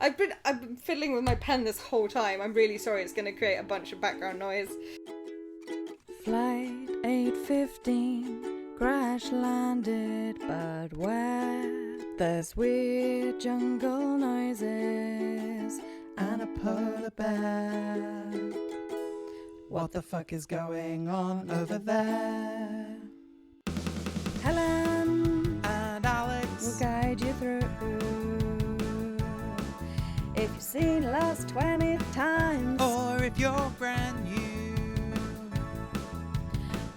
I've been fiddling with my pen this whole time. I'm really sorry. It's going to create a bunch of background noise. Flight 815 crash landed, but where there's weird jungle noises and a polar bear. What the fuck is going on over there? Helen and Alex will guide you through. If you've seen Lost 20 times, or if you're brand new,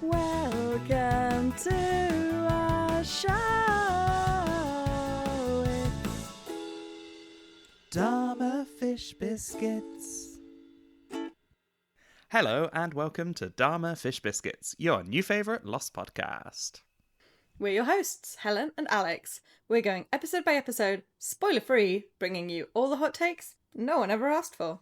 welcome to our show. It's Dharma Fish Biscuits. Hello and welcome to Dharma Fish Biscuits, your new favourite Lost podcast. We're your hosts, Helen and Alex. We're going episode by episode, spoiler-free, bringing you all the hot takes no one ever asked for.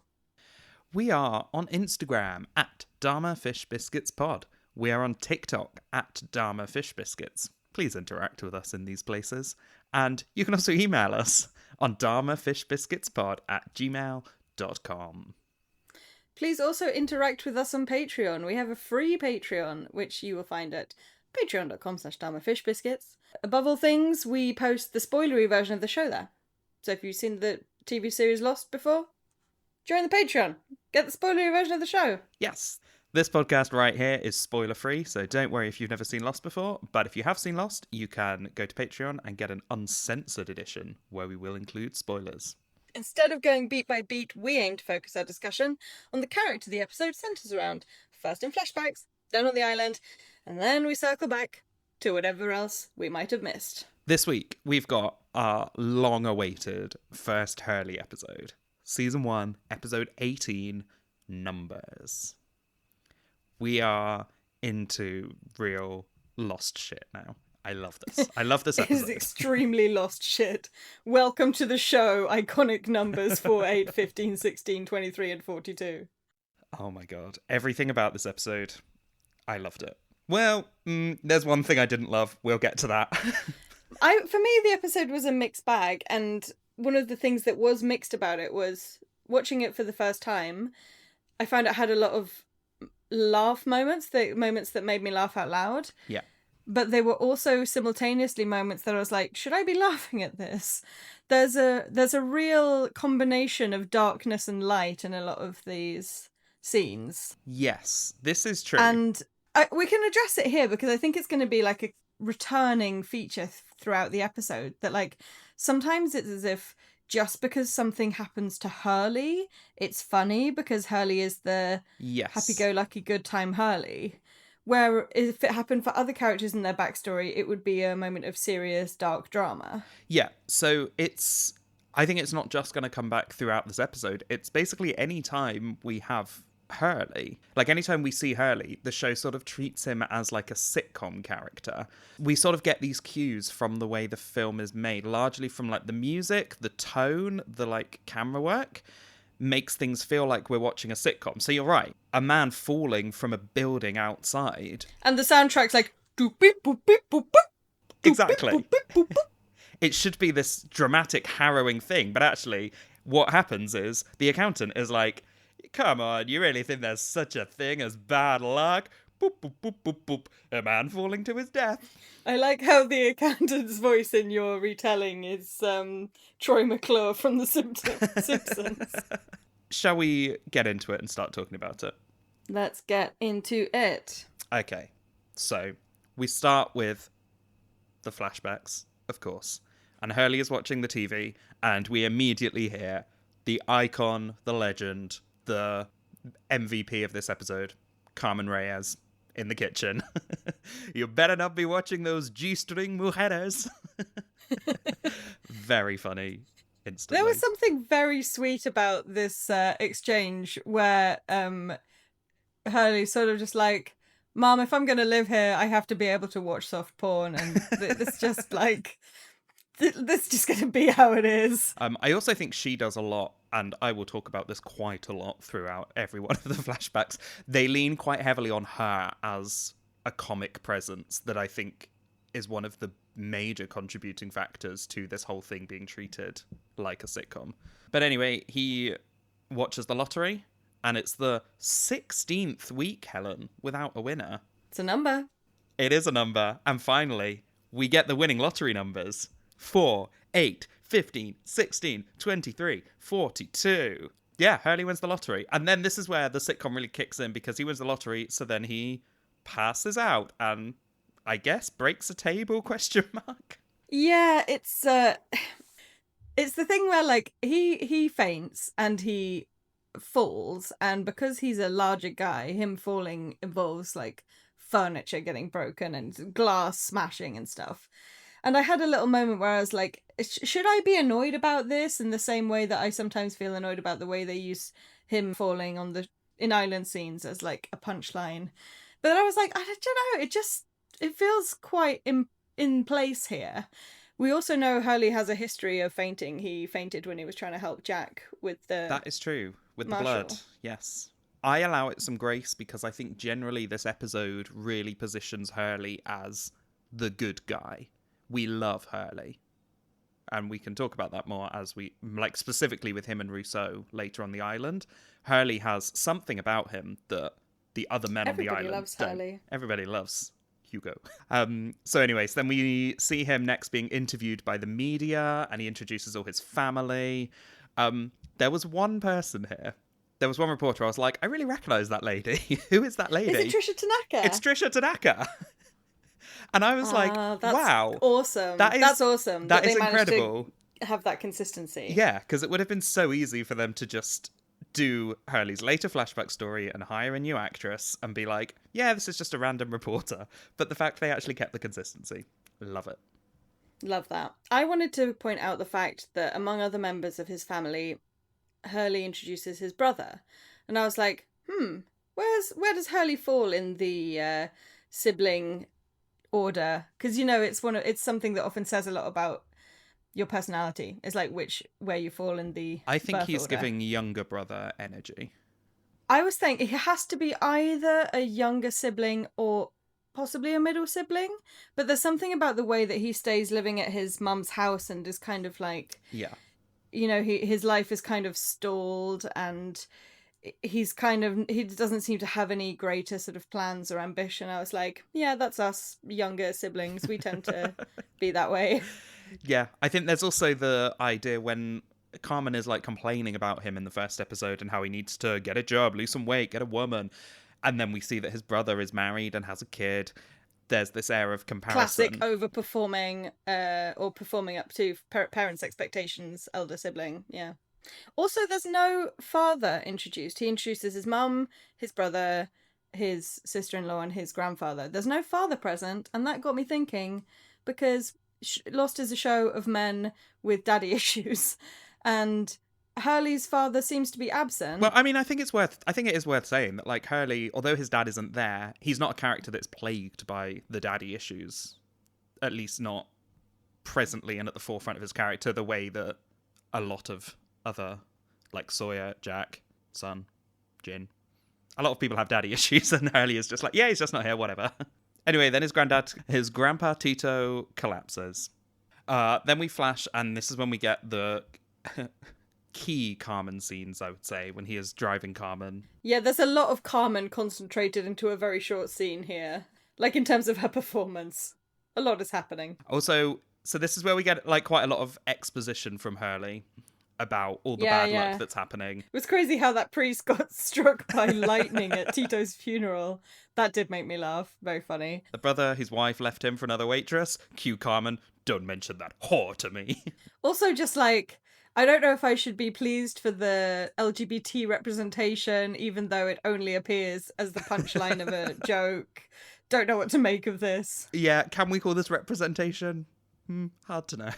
We are on Instagram at Dharma Fish Biscuits Pod. We are on TikTok at Dharma Fish Biscuits. Please interact with us in these places. And you can also email us on dharmafishbiscuitspod@gmail.com. Please also interact with us on Patreon. We have a free Patreon, which you will find at patreon.com/dharmafishbiscuits. Above all things, we post the spoilery version of the show there. So if you've seen the TV series Lost before, join the Patreon. Get the spoilery version of the show. Yes. This podcast right here is spoiler-free, so don't worry if you've never seen Lost before. But if you have seen Lost, you can go to Patreon and get an uncensored edition where we will include spoilers. Instead of going beat by beat, we aim to focus our discussion on the character the episode centres around. First in flashbacks, then on the island, and then we circle back to whatever else we might have missed. This week, we've got our long-awaited first Hurley episode. Season 1, episode 18, Numbers. We are into real Lost shit now. I love this. I love this episode. It is extremely Lost shit. Welcome to the show, iconic numbers 4, 8, 15, 16, 23, and 42. Oh my god. Everything about this episode, I loved it. Well, there's one thing I didn't love. We'll get to that. For me, the episode was a mixed bag, and one of the things that was mixed about it was, watching it for the first time, I found it had a lot of laugh moments, the moments that made me laugh out loud. Yeah. But they were also simultaneously moments that I was like, should I be laughing at this? There's a real combination of darkness and light in a lot of these scenes. Yes, this is true. And we can address it here because I think it's going to be like a returning feature throughout the episode. That like sometimes it's as if just because something happens to Hurley, it's funny because Hurley is the happy-go-lucky good time Hurley. Where if it happened for other characters in their backstory, it would be a moment of serious, dark drama. Yeah, so I think it's not just going to come back throughout this episode. It's basically any time we have Hurley. Like, anytime we see Hurley, the show sort of treats him as like a sitcom character. We sort of get these cues from the way the film is made, largely from like the music, the tone, the like camera work. Makes things feel like we're watching a sitcom. So you're right. A man falling from a building outside. And the soundtrack's like... doop, beep, boop, beep, boop, boop. Exactly. Doop, beep, boop, boop. It should be this dramatic, harrowing thing. But actually, what happens is the accountant is like, come on, you really think there's such a thing as bad luck? Boop, boop, boop, boop, boop. A man falling to his death. I like how the accountant's voice in your retelling is Troy McClure from The Simpsons. Shall we get into it and start talking about it? Let's get into it. Okay, so we start with the flashbacks, of course. And Hurley is watching the TV, and we immediately hear the icon, the legend, the MVP of this episode, Carmen Reyes, in the kitchen. You better not be watching those G-string mujeres. Very funny instantly. There was something very sweet about this exchange where Hurley's sort of just like, Mom, if I'm going to live here, I have to be able to watch soft porn. And it's just like, this is just going to be how it is. I also think she does a lot, and I will talk about this quite a lot throughout every one of the flashbacks. They lean quite heavily on her as a comic presence that I think is one of the major contributing factors to this whole thing being treated like a sitcom. But anyway, he watches the lottery, and it's the 16th week, Helen, without a winner. It's a number. It is a number. And finally, we get the winning lottery numbers. 4, 8, 15, 16, 23, 42. Yeah, Hurley wins the lottery. And then this is where the sitcom really kicks in, because he wins the lottery, so then he passes out and, I guess, breaks a table, question mark? Yeah, it's the thing where, like, he faints and he falls, and because he's a larger guy, him falling involves, like, furniture getting broken and glass smashing and stuff. And I had a little moment where I was like, should I be annoyed about this in the same way that I sometimes feel annoyed about the way they use him falling in island scenes as, like, a punchline? But then I was like, I don't know, it feels quite in place here. We also know Hurley has a history of fainting. He fainted when he was trying to help Jack with the... That is true. With Marshall. The blood, yes. I allow it some grace because I think generally this episode really positions Hurley as the good guy. We love Hurley. And we can talk about that more as we, like, specifically with him and Rousseau later on the island. Hurley has something about him that the other men on the island loves don't. Hurley. Everybody loves Hugo. So anyways, then we see him next being interviewed by the media, and he introduces all his family. There was one person here. There was one reporter. I was like, I really recognise that lady. Who is that lady? Is it Trisha Tanaka? It's Trisha Tanaka. And I was like, that's wow. Awesome. That's awesome. That they is incredible. To have that consistency. Yeah, because it would have been so easy for them to just do Hurley's later flashback story and hire a new actress and be like, yeah, this is just a random reporter. But the fact they actually kept the consistency. Love it. Love that. I wanted to point out the fact that among other members of his family, Hurley introduces his brother. And I was like, where does Hurley fall in the sibling order? Because, you know, it's something that often says a lot about your personality. It's like where you fall in the I think birth he's order. giving younger brother energy. I was thinking he has to be either a younger sibling or possibly a middle sibling, but there's something about the way that he stays living at his mum's house and is kind of like, Yeah, you know, his life is kind of stalled, and he doesn't seem to have any greater sort of plans or ambition. I was like, yeah, that's us younger siblings. We tend to be that way. Yeah, I think there's also the idea when Carmen is like complaining about him in the first episode and how he needs to get a job, lose some weight, get a woman. And then we see that his brother is married and has a kid. There's this air of comparison. Classic overperforming or performing up to parents' expectations, elder sibling. Yeah. Also, there's no father introduced. He introduces his mum, his brother, his sister-in-law, and his grandfather. There's no father present, and that got me thinking, because Lost is a show of men with daddy issues, and Hurley's father seems to be absent. Well, I mean, I think it is worth saying that, like, Hurley, although his dad isn't there, he's not a character that's plagued by the daddy issues. At least not presently and at the forefront of his character, the way that a lot of other, like Sawyer, Jack, Son, Jin, a lot of people have daddy issues, and Hurley is just like, yeah, he's just not here, whatever. Anyway, then his grandpa Tito collapses. Then we flash, and this is when we get the key Carmen scenes, I would say, when he is driving Carmen. Yeah, there's a lot of Carmen concentrated into a very short scene here. Like, in terms of her performance. A lot is happening. Also, so this is where we get, like, quite a lot of exposition from Hurley about all the bad luck that's happening. It was crazy how that priest got struck by lightning at Tito's funeral. That did make me laugh. Very funny. The brother, his wife left him for another waitress. Cue Carmen, don't mention that whore to me. Also, just like, I don't know if I should be pleased for the LGBT representation, even though it only appears as the punchline of a joke. Don't know what to make of this. Yeah, can we call this representation? Hard to know.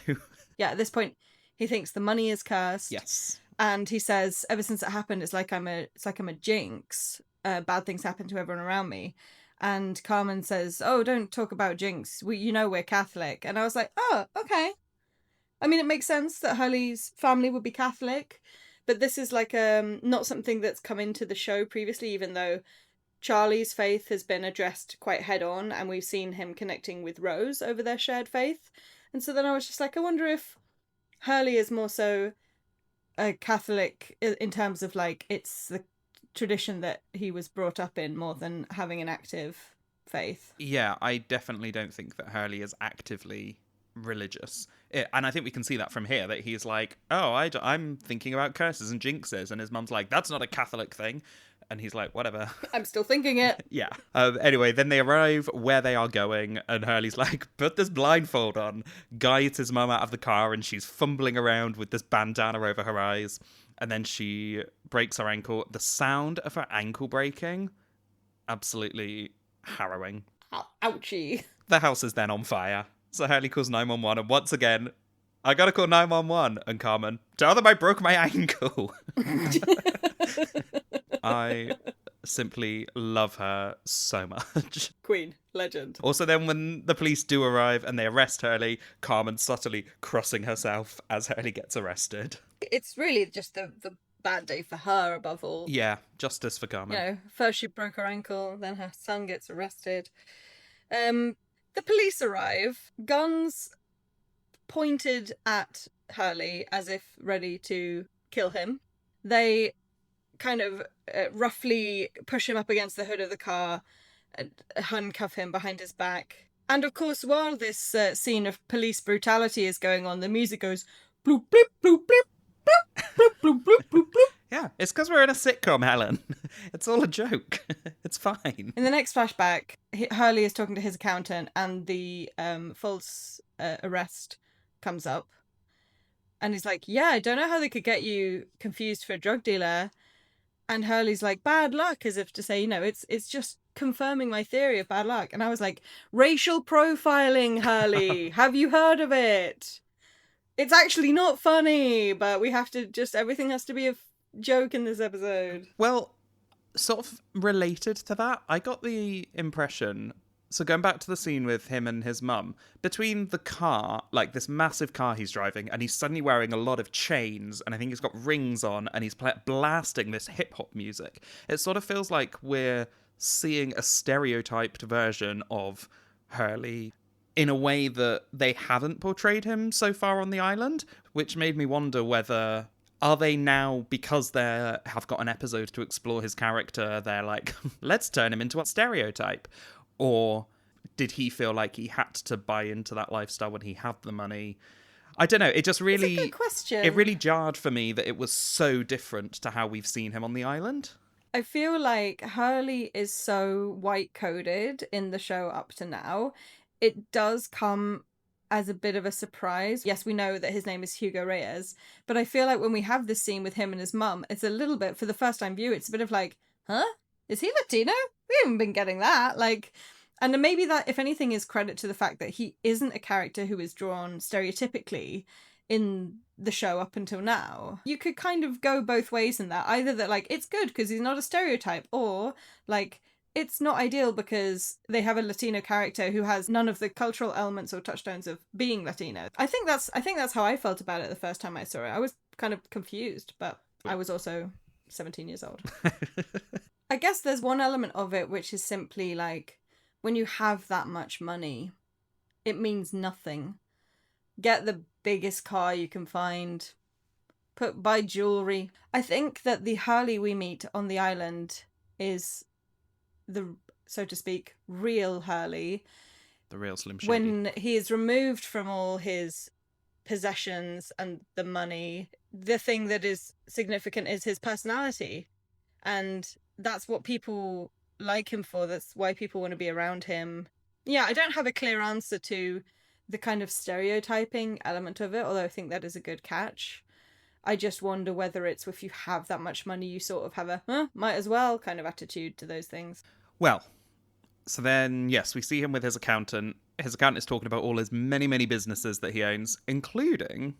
Yeah, at this point, he thinks the money is cursed. Yes. And he says, ever since it happened, it's like I'm a jinx. Bad things happen to everyone around me. And Carmen says, oh, don't talk about jinx. We're Catholic. And I was like, oh, okay. I mean, it makes sense that Hurley's family would be Catholic, but this is like not something that's come into the show previously, even though Charlie's faith has been addressed quite head on, and we've seen him connecting with Rose over their shared faith. And so then I was just like, I wonder if Hurley is more so a Catholic in terms of like it's the tradition that he was brought up in more than having an active faith. Yeah, I definitely don't think that Hurley is actively religious. And I think we can see that from here, that he's like, oh, I'm thinking about curses and jinxes. And his mum's like, that's not a Catholic thing. And he's like, whatever. I'm still thinking it. Yeah. Anyway, then they arrive where they are going, and Hurley's like, put this blindfold on, guides his mum out of the car, and she's fumbling around with this bandana over her eyes. And then she breaks her ankle. The sound of her ankle breaking, absolutely harrowing. Ouchie. The house is then on fire. So Hurley calls 911, and once again, I gotta call 911. And Carmen, tell them I broke my ankle. I simply love her so much. Queen. Legend. Also, then when the police do arrive and they arrest Hurley, Carmen subtly crossing herself as Hurley gets arrested. It's really just the bad day for her above all. Yeah, justice for Carmen. You know, first she broke her ankle, then her son gets arrested. The police arrive, guns pointed at Hurley as if ready to kill him. They kind of roughly push him up against the hood of the car, handcuff him behind his back. And of course, while this scene of police brutality is going on, the music goes bloop, bloop, bloop, bloop, bloop, bloop, bloop, bloop, bloop. Yeah, it's because we're in a sitcom, Helen. It's all a joke. It's fine. In the next flashback, Hurley is talking to his accountant, and the false arrest comes up. And he's like, yeah, I don't know how they could get you confused for a drug dealer. And Hurley's like, bad luck, as if to say, you know, it's just confirming my theory of bad luck. And I was like, racial profiling, Hurley. Have you heard of it? It's actually not funny, but we have to just, everything has to be a joke in this episode. Well, sort of related to that, I got the impression, so going back to the scene with him and his mum, between the car, like this massive car he's driving, and he's suddenly wearing a lot of chains, and I think he's got rings on, and he's blasting this hip-hop music, it sort of feels like we're seeing a stereotyped version of Hurley in a way that they haven't portrayed him so far on the island, which made me wonder whether, are they now, because they have got an episode to explore his character, they're like, let's turn him into a stereotype? Or did he feel like he had to buy into that lifestyle when he had the money? I don't know. It just really... It's a good question. It really jarred for me that it was so different to how we've seen him on the island. I feel like Hurley is so white-coded in the show up to now. It does come as a bit of a surprise. Yes, we know that his name is Hugo Reyes, but I feel like when we have this scene with him and his mum, it's a little bit, for the first time view, it's a bit of like, huh? Is he Latino? We haven't been getting that. Like, and maybe that, if anything, is credit to the fact that he isn't a character who is drawn stereotypically in the show up until now. You could kind of go both ways in that. Either that, like, it's good because he's not a stereotype, or, like, it's not ideal because they have a Latino character who has none of the cultural elements or touchstones of being Latino. I think that's how I felt about it the first time I saw it. I was kind of confused, but I was also 17 years old. I guess there's one element of it which is simply like, when you have that much money, it means nothing. Get the biggest car you can find. Buy jewelry. I think that the Hurley we meet on the island is the, so to speak, real Hurley. The real Slim Shady. When he is removed from all his possessions and the money, the thing that is significant is his personality. And that's what people like him for. That's why people want to be around him. Yeah, I don't have a clear answer to the kind of stereotyping element of it, although I think that is a good catch. I just wonder whether it's, if you have that much money, you sort of have a, might as well kind of attitude to those things. Well, so then, yes, we see him with his accountant. His accountant is talking about all his many, many businesses that he owns, including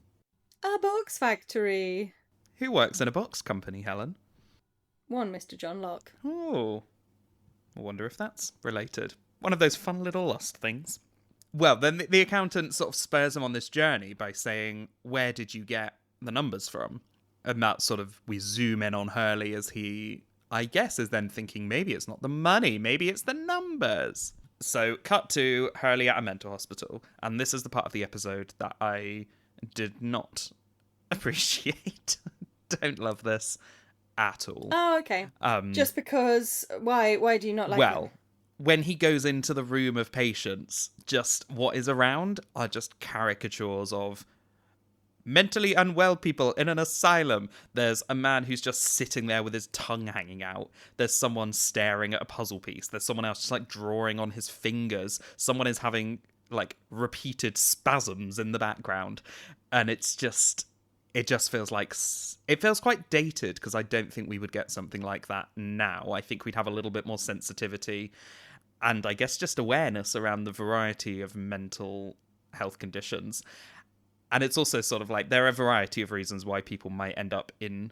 A box factory. Who works in a box company, Helen? One Mr. John Locke. Oh, I wonder if that's related. One of those fun little lost things. Well, then the accountant sort of spurs him on this journey by saying, where did you get the numbers from? And that sort of, we zoom in on Hurley as he I guess, is then thinking maybe it's not the money, maybe it's the numbers. So, cut to Hurley at a mental hospital. And this is the part of the episode that I did not appreciate. Don't love this at all. Oh, okay. Just because, why do you not like Well, it? when he goes into the room of patients, just what is around are just caricatures of mentally unwell people in an asylum. There's a man who's just sitting there with his tongue hanging out. There's someone staring at a puzzle piece. There's someone else just like drawing on his fingers. Someone is having like repeated spasms in the background. And it just feels like, it feels quite dated, because I don't think we would get something like that now. I think we'd have a little bit more sensitivity and I guess just awareness around the variety of mental health conditions. And it's also sort of like, there are a variety of reasons why people might end up in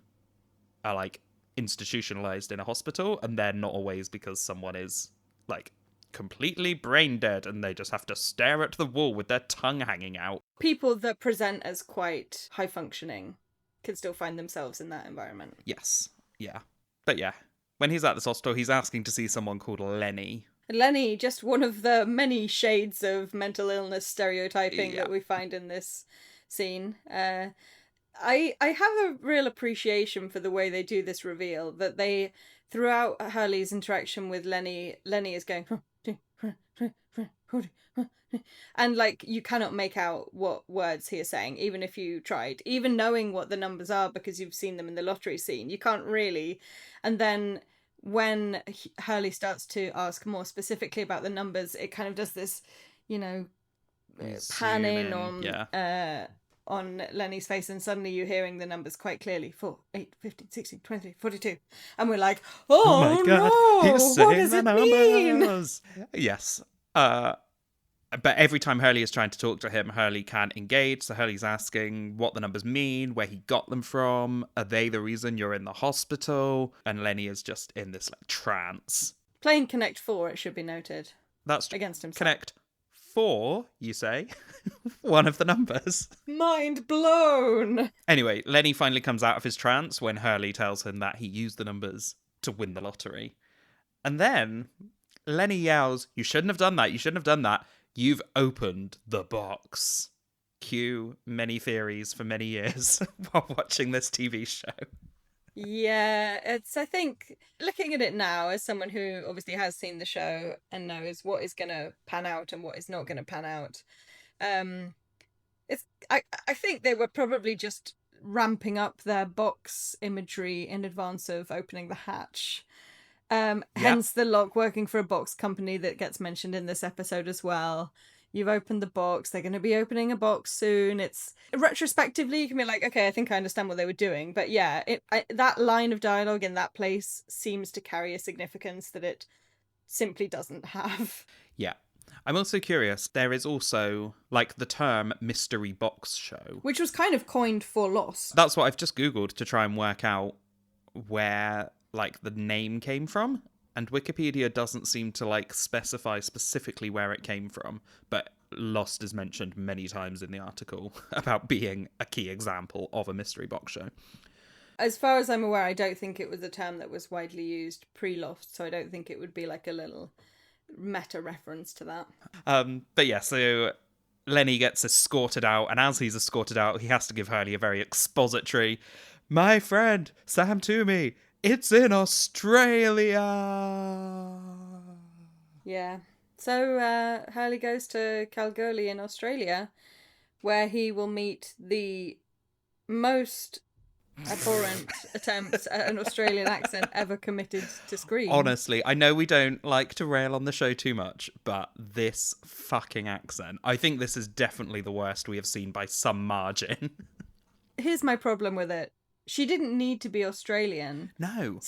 like institutionalized in a hospital, and they're not always because someone is like completely brain dead and they just have to stare at the wall with their tongue hanging out. People that present as quite high functioning can still find themselves in that environment. Yes. Yeah. But yeah, when he's at this hospital, he's asking to see someone called Lenny. Lenny, just one of the many shades of mental illness stereotyping that we find in this scene. I have a real appreciation for the way they do this reveal, that they, throughout Hurley's interaction with Lenny is going, and like you cannot make out what words he is saying, even if you tried, even knowing what the numbers are because you've seen them in the lottery scene, you can't really. And then when Hurley starts to ask more specifically about the numbers, it kind of does this, you know, panning on Lenny's face, and suddenly you're hearing the numbers quite clearly. 4, 8, 15, 16, 20, 42. And we're like, oh my God, no, he's saying what does it numbers. mean? Yes. But every time Hurley is trying to talk to him, Hurley can't engage. So Hurley's asking what the numbers mean, where he got them from. Are they the reason you're in the hospital? And Lenny is just in this like trance. Playing Connect 4, it should be noted. That's against himself. Connect 4, you say? One of the numbers. Mind blown! Anyway, Lenny finally comes out of his trance when Hurley tells him that he used the numbers to win the lottery. And then Lenny yells, "You shouldn't have done that, you shouldn't have done that. You've opened the box." Cue many theories for many years while watching this TV show. Yeah, I think, looking at it now as someone who obviously has seen the show and knows what is going to pan out and what is not going to pan out, I think they were probably just ramping up their box imagery in advance of opening the hatch. Hence the lock working for a box company that gets mentioned in this episode as well. You've opened the box. They're going to be opening a box soon. It's retrospectively, you can be like, okay, I think I understand what they were doing. But yeah, that line of dialogue in that place seems to carry a significance that it simply doesn't have. Yeah. I'm also curious, there is also, like, the term mystery box show. Which was kind of coined for Lost. That's what I've just Googled to try and work out where, like, the name came from. And Wikipedia doesn't seem to, like, specify specifically where it came from. But Lost is mentioned many times in the article about being a key example of a mystery box show. As far as I'm aware, I don't think it was a term that was widely used pre-Lost. So I don't think it would be, like, a little meta reference to that. But yeah, so Lenny gets escorted out. And as he's escorted out, he has to give Hurley a very expository, "My friend, Sam Toomey, it's in Australia." Yeah. So Hurley goes to Kalgoorlie in Australia, where he will meet the most abhorrent attempt at an Australian accent ever committed to screen. Honestly, I know we don't like to rail on the show too much, but this fucking accent, I think this is definitely the worst we have seen by some margin. Here's my problem with it. She didn't need to be Australian. No.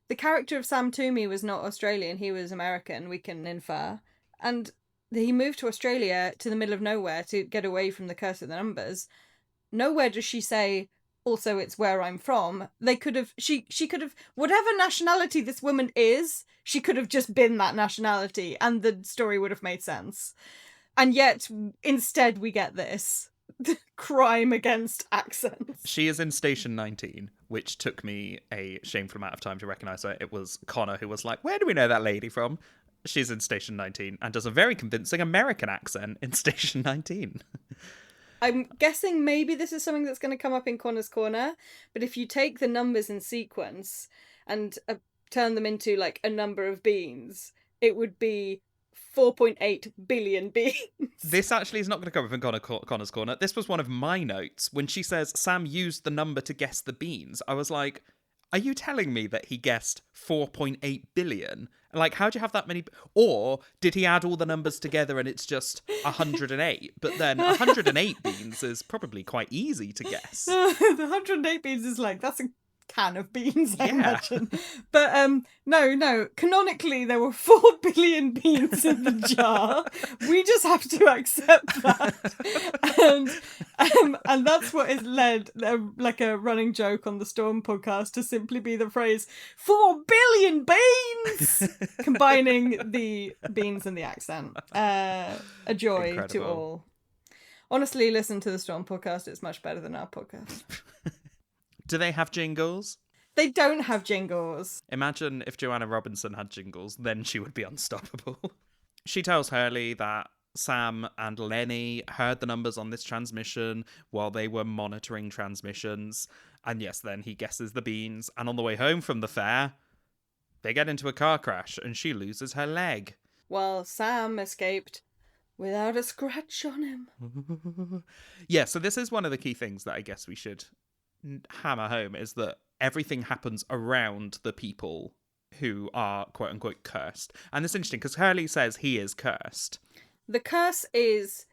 The character of Sam Toomey was not Australian. He was American, we can infer. And he moved to Australia, to the middle of nowhere, to get away from the curse of the numbers. Nowhere does she say, also it's where I'm from. She could have, whatever nationality this woman is, she could have just been that nationality and the story would have made sense. And yet, instead we get this. Crime against accents. She is in Station 19. which took me a shameful amount of time to recognise her. It was Connor who was like, where do we know that lady from? She's in Station 19 and does a very convincing American accent in Station 19. I'm guessing maybe this is something that's going to come up in Connor's Corner, but if you take the numbers in sequence and turn them into like a number of beans, it would be 4.8 billion beans. This actually is not going to come up in Connor's Corner. This was one of my notes. When she says Sam used the number to guess the beans, I was like, are you telling me that he guessed 4.8 billion? Like, how'd you have that many? Or did he add all the numbers together and it's just 108? But then 108 beans is probably quite easy to guess. The 108 beans is like, that's a can of beans, I Yeah. imagine. But no. Canonically, there were 4 billion beans in the jar. We just have to accept that. And that's what has led, like a running joke on the Storm podcast, to simply be the phrase, 4 billion beans! Combining the beans and the accent. A joy Incredible. to all. Honestly, listen to the Storm podcast. It's much better than our podcast. Do they have jingles? They don't have jingles. Imagine if Joanna Robinson had jingles, then she would be unstoppable. She tells Hurley that Sam and Lenny heard the numbers on this transmission while they were monitoring transmissions. And yes, then he guesses the beans. And on the way home from the fair, they get into a car crash and she loses her leg. Well, Sam escaped without a scratch on him. Yeah, so this is one of the key things that I guess we should hammer home, is that everything happens around the people who are quote unquote cursed. And it's interesting because Hurley says he is cursed. The curse is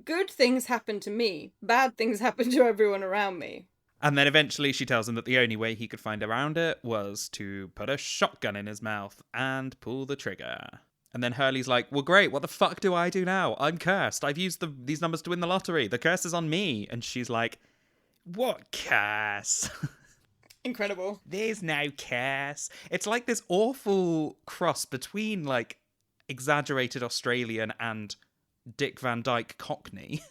good things happen to me, bad things happen to everyone around me. And then eventually she tells him that the only way he could find around it was to put a shotgun in his mouth and pull the trigger. And then Hurley's like, well, great, what the fuck do I do now? I'm cursed. I've used these numbers to win the lottery. The curse is on me. And she's like, what curse? Incredible. There's no curse. It's like this awful cross between, like, exaggerated Australian and Dick Van Dyke Cockney.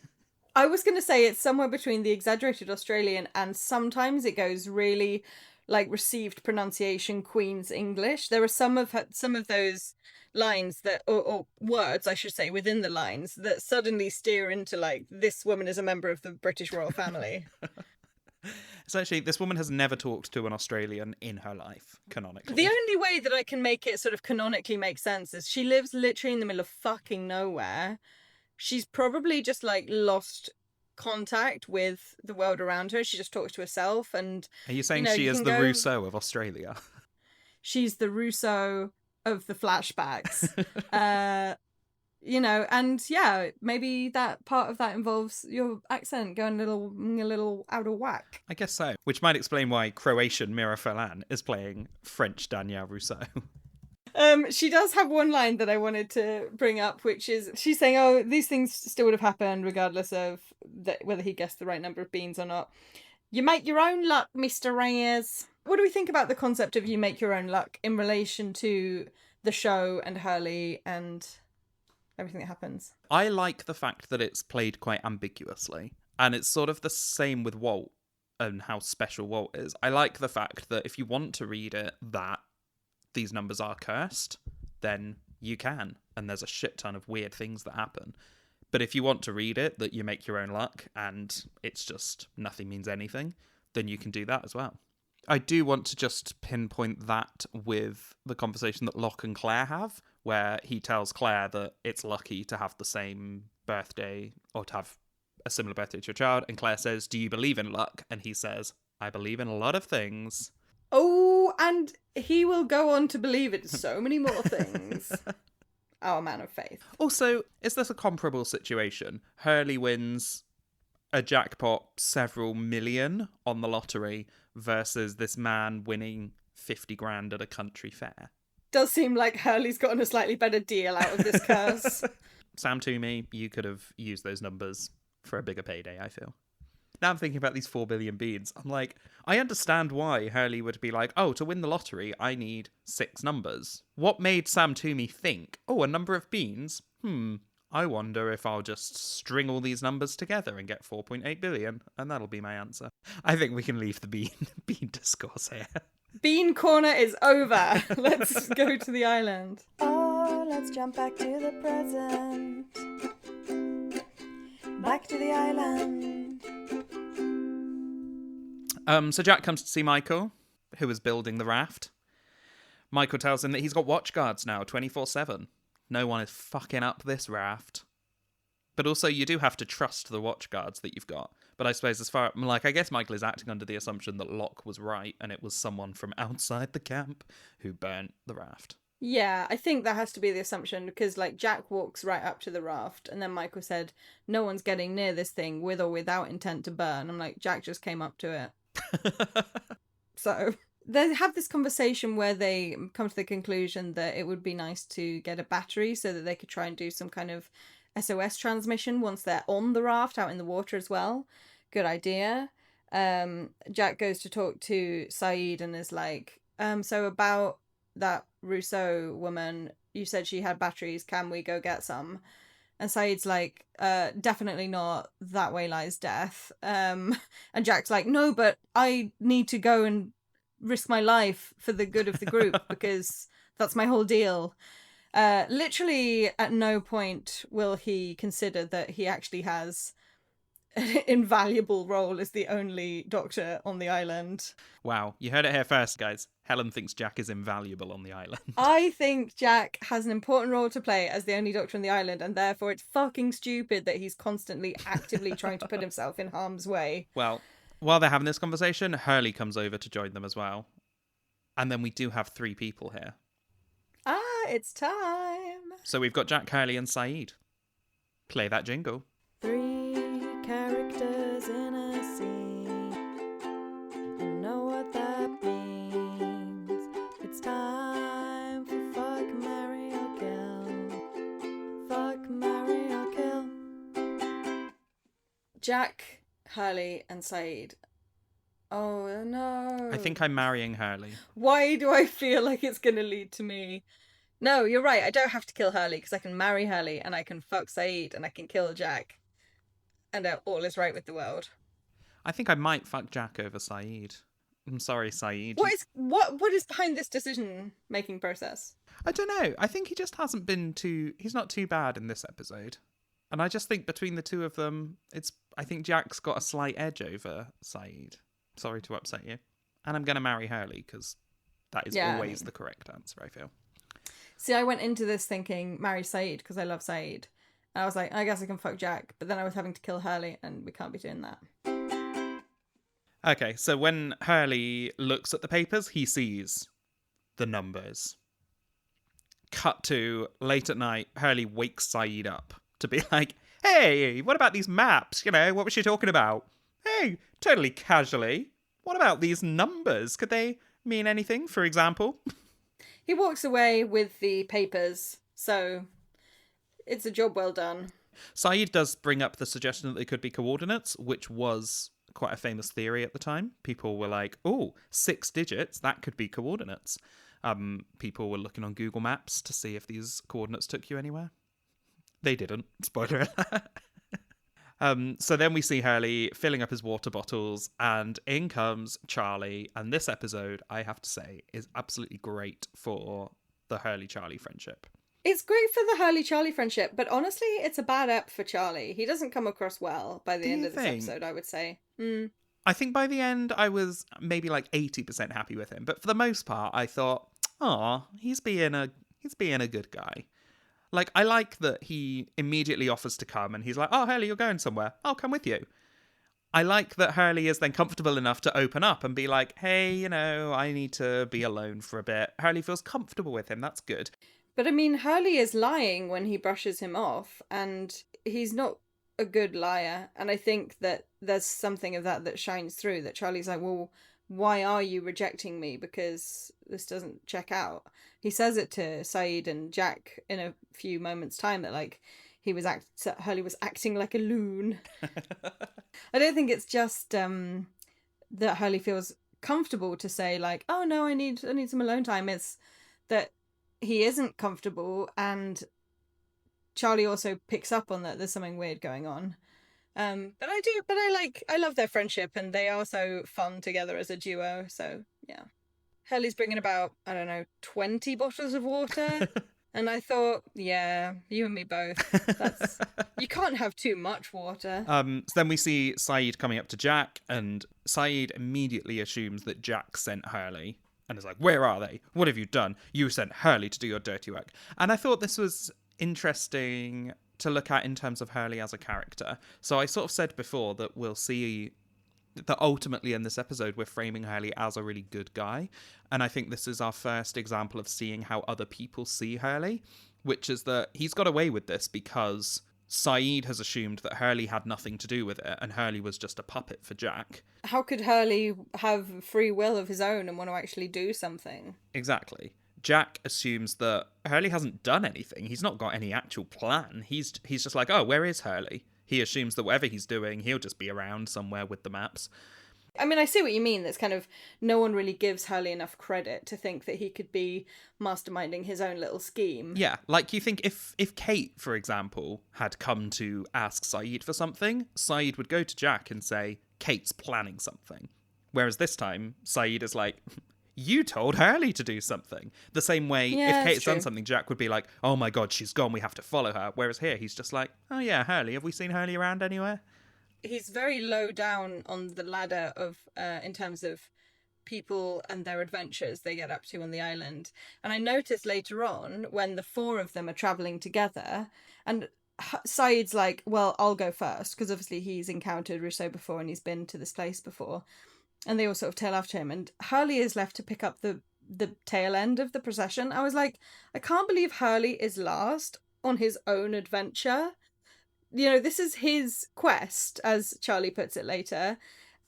I was going to say it's somewhere between the exaggerated Australian and sometimes it goes really like received pronunciation Queen's English. There are some of those lines that, or words, I should say, within the lines that suddenly steer into like, this woman is a member of the British royal family. Essentially, this woman has never talked to an Australian in her life, canonically. The only way that I can make it sort of canonically make sense is she lives literally in the middle of fucking nowhere. She's probably just like lost contact with the world around her. She just talks to herself. And are you saying you know, she you is can the go- Rousseau of Australia? She's the Rousseau of the flashbacks. And yeah, maybe that part of that involves your accent going a little out of whack. I guess so. Which might explain why Croatian Mira Furlan is playing French Danielle Rousseau. She does have one line that I wanted to bring up, which is she's saying, oh, these things still would have happened regardless of whether he guessed the right number of beans or not. You make your own luck, Mr. Reyes. What do we think about the concept of you make your own luck in relation to the show and Hurley and everything that happens? I like the fact that it's played quite ambiguously. And it's sort of the same with Walt and how special Walt is. I like the fact that if you want to read it that these numbers are cursed, then you can. And there's a shit ton of weird things that happen. But if you want to read it that you make your own luck and it's just nothing means anything, then you can do that as well. I do want to just pinpoint that with the conversation that Locke and Claire have, where he tells Claire that it's lucky to have the same birthday or to have a similar birthday to your child. And Claire says, do you believe in luck? And he says, I believe in a lot of things. Oh, and he will go on to believe in so many more things. Our man of faith. Also, is this a comparable situation? Hurley wins a jackpot several million on the lottery versus this man winning 50 grand at a country fair. Does seem like Hurley's gotten a slightly better deal out of this curse. Sam Toomey, you could have used those numbers for a bigger payday, I feel. Now I'm thinking about these 4 billion beans. I'm like, I understand why Hurley would be like, oh, to win the lottery, I need 6 numbers. What made Sam Toomey think, oh, a number of beans? I wonder if I'll just string all these numbers together and get 4.8 billion, and that'll be my answer. I think we can leave the bean discourse here. Bean corner is over. Let's go to the island. Oh, let's jump back to the present. Back to the island. So Jack comes to see Michael, who is building the raft. Michael tells him that he's got watch guards now, 24/7. No one is fucking up this raft. But also, you do have to trust the watch guards that you've got. But I suppose I guess Michael is acting under the assumption that Locke was right, and it was someone from outside the camp who burnt the raft. Yeah, I think that has to be the assumption, because, like, Jack walks right up to the raft, and then Michael said, no one's getting near this thing with or without intent to burn. I'm like, Jack just came up to it. So they have this conversation where they come to the conclusion that it would be nice to get a battery so that they could try and do some kind of SOS transmission once they're on the raft out in the water as well. Good idea. Jack goes to talk to Saeed and is like, so about that Rousseau woman, you said she had batteries, can we go get some? And Saeed's like, definitely not, that way lies death. And Jack's like, no, but I need to go and risk my life for the good of the group because that's my whole deal. Literally at no point will he consider that he actually has an invaluable role as the only doctor on the island. Wow, you heard it here first, guys. Helen thinks Jack is invaluable on the island. I think Jack has an important role to play as the only doctor on the island, and therefore it's fucking stupid that he's constantly actively trying to put himself in harm's way. Well, while they're having this conversation, Hurley comes over to join them as well. And then we do have 3 people here. Ah, it's time. So we've got Jack, Hurley, and Saeed. Play that jingle. 3 characters in a scene. You know what that means. It's time for fuck, marry, or kill. Fuck, marry, or kill. Jack, Hurley, and Saeed. Oh no. I think I'm marrying Hurley. Why do I feel like it's going to lead to me? No, you're right. I don't have to kill Hurley because I can marry Hurley and I can fuck Saeed and I can kill Jack. And all is right with the world. I think I might fuck Jack over Saeed. I'm sorry, Saeed. What is behind this decision-making process? I don't know. I think he just hasn't been he's not too bad in this episode. And I just think between the two of them, I think Jack's got a slight edge over Saeed. Sorry to upset you. And I'm going to marry Hurley because that is always the correct answer, I feel. See, I went into this thinking marry Saeed because I love Saeed. And I was like, I guess I can fuck Jack. But then I was having to kill Hurley and we can't be doing that. Okay, so when Hurley looks at the papers, he sees the numbers. Cut to late at night, Hurley wakes Saeed up to be like, hey, what about these maps? You know, what was she talking about? Hey, totally casually. What about these numbers? Could they mean anything, for example? He walks away with the papers, so it's a job well done. Saeed does bring up the suggestion that they could be coordinates, which was quite a famous theory at the time. People were like, oh, 6 digits, that could be coordinates. People were looking on Google Maps to see if these coordinates took you anywhere. They didn't. Spoiler alert. So then we see Hurley filling up his water bottles, and in comes Charlie. And this episode, I have to say, is absolutely great for the Hurley-Charlie friendship. It's great for the Hurley-Charlie friendship, but honestly, it's a bad ep for Charlie. He doesn't come across well by the end of this episode, I would say. I think by the end, I was maybe like 80% happy with him. But for the most part, I thought, he's being a good guy. Like, I like that he immediately offers to come and he's like, oh, Hurley, you're going somewhere. I'll come with you. I like that Hurley is then comfortable enough to open up and be like, hey, you know, I need to be alone for a bit. Hurley feels comfortable with him. That's good. But I mean, Hurley is lying when he brushes him off, and he's not a good liar. And I think that there's something of that shines through, that Charlie's like, well, why are you rejecting me? Because this doesn't check out. He says it to Saeed and Jack in a few moments' time that, like, Hurley was acting like a loon. I don't think it's just that Hurley feels comfortable to say, like, oh no, I need some alone time. It's that he isn't comfortable, and Charlie also picks up on that there's something weird going on. I love their friendship, and they are so fun together as a duo. So yeah. Hurley's bringing about, I don't know, 20 bottles of water. And I thought, yeah, you and me both. You can't have too much water. So then we see Saeed coming up to Jack, and Saeed immediately assumes that Jack sent Hurley. And is like, where are they? What have you done? You sent Hurley to do your dirty work. And I thought this was interesting to look at in terms of Hurley as a character. So I sort of said before that we'll see that ultimately in this episode we're framing Hurley as a really good guy. And I think this is our first example of seeing how other people see Hurley, which is that he's got away with this because Saeed has assumed that Hurley had nothing to do with it, and Hurley was just a puppet for Jack. How could Hurley have free will of his own and want to actually do something? Exactly. Jack assumes that Hurley hasn't done anything. He's not got any actual plan. He's just like, oh, where is Hurley? He assumes that whatever he's doing, he'll just be around somewhere with the maps. I mean, I see what you mean. That's kind of, no one really gives Hurley enough credit to think that he could be masterminding his own little scheme. Yeah, like you think if Kate, for example, had come to ask Saeed for something, Saeed would go to Jack and say, Kate's planning something. Whereas this time, Saeed is like, you told Hurley to do something. The same way, if Kate's done something, Jack would be like, oh my god, she's gone, we have to follow her. Whereas here, he's just like, oh yeah, Hurley, have we seen Hurley around anywhere? He's very low down on the ladder of, in terms of people and their adventures they get up to on the island. And I noticed later on, when the four of them are travelling together, and Saeed's like, well, I'll go first, because obviously he's encountered Rousseau before and he's been to this place before. And they all sort of tail after him. And Hurley is left to pick up the tail end of the procession. I was like, I can't believe Hurley is last on his own adventure. You know, this is his quest, as Charlie puts it later.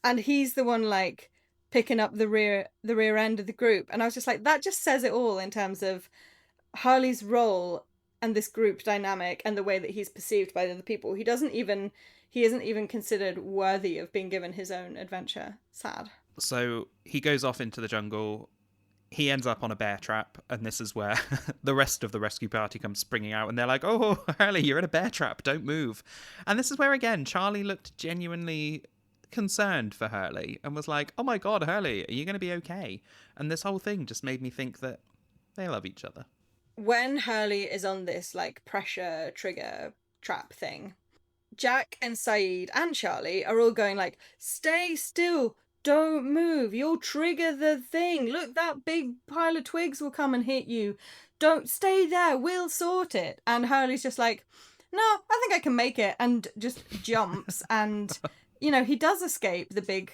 And he's the one, like, picking up the rear end of the group. And I was just like, that just says it all in terms of Hurley's role and this group dynamic and the way that he's perceived by the other people. He isn't even considered worthy of being given his own adventure. Sad. So he goes off into the jungle. He ends up on a bear trap, and this is where the rest of the rescue party comes springing out, and they're like, oh, Hurley, you're in a bear trap, don't move. And this is where, again, Charlie looked genuinely concerned for Hurley and was like, oh my god, Hurley, are you going to be okay? And this whole thing just made me think that they love each other. When Hurley is on this, like, pressure trigger trap thing, Jack and Saeed and Charlie are all going like, stay still, don't move, you'll trigger the thing, look, that big pile of twigs will come and hit you, don't stay there, we'll sort it. And Hurley's just like, no, I think I can make it, and just jumps. And you know, he does escape the big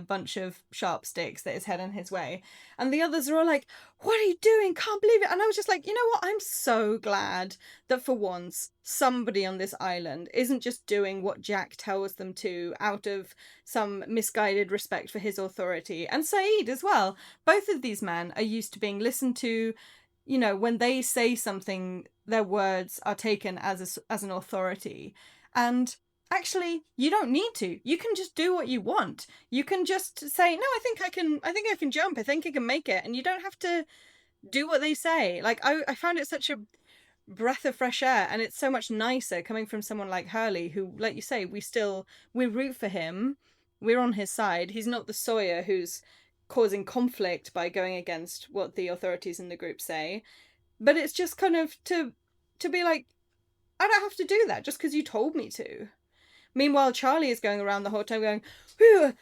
bunch of sharp sticks that is heading his way, and the others are all like, what are you doing, can't believe it. And I was just like, you know what, I'm so glad that for once somebody on this island isn't just doing what Jack tells them to out of some misguided respect for his authority. And Saeed as well, both of these men are used to being listened to. You know, when they say something, their words are taken as an authority. And actually, you don't need to. You can just do what you want. You can just say, no, I think I can jump. I think I can make it. And you don't have to do what they say. Like, I found it such a breath of fresh air, and it's so much nicer coming from someone like Hurley, who, like you say, we root for him. We're on his side. He's not the Sawyer who's causing conflict by going against what the authorities in the group say. But it's just kind of to be like, I don't have to do that just because you told me to. Meanwhile, Charlie is going around the whole time going, you're an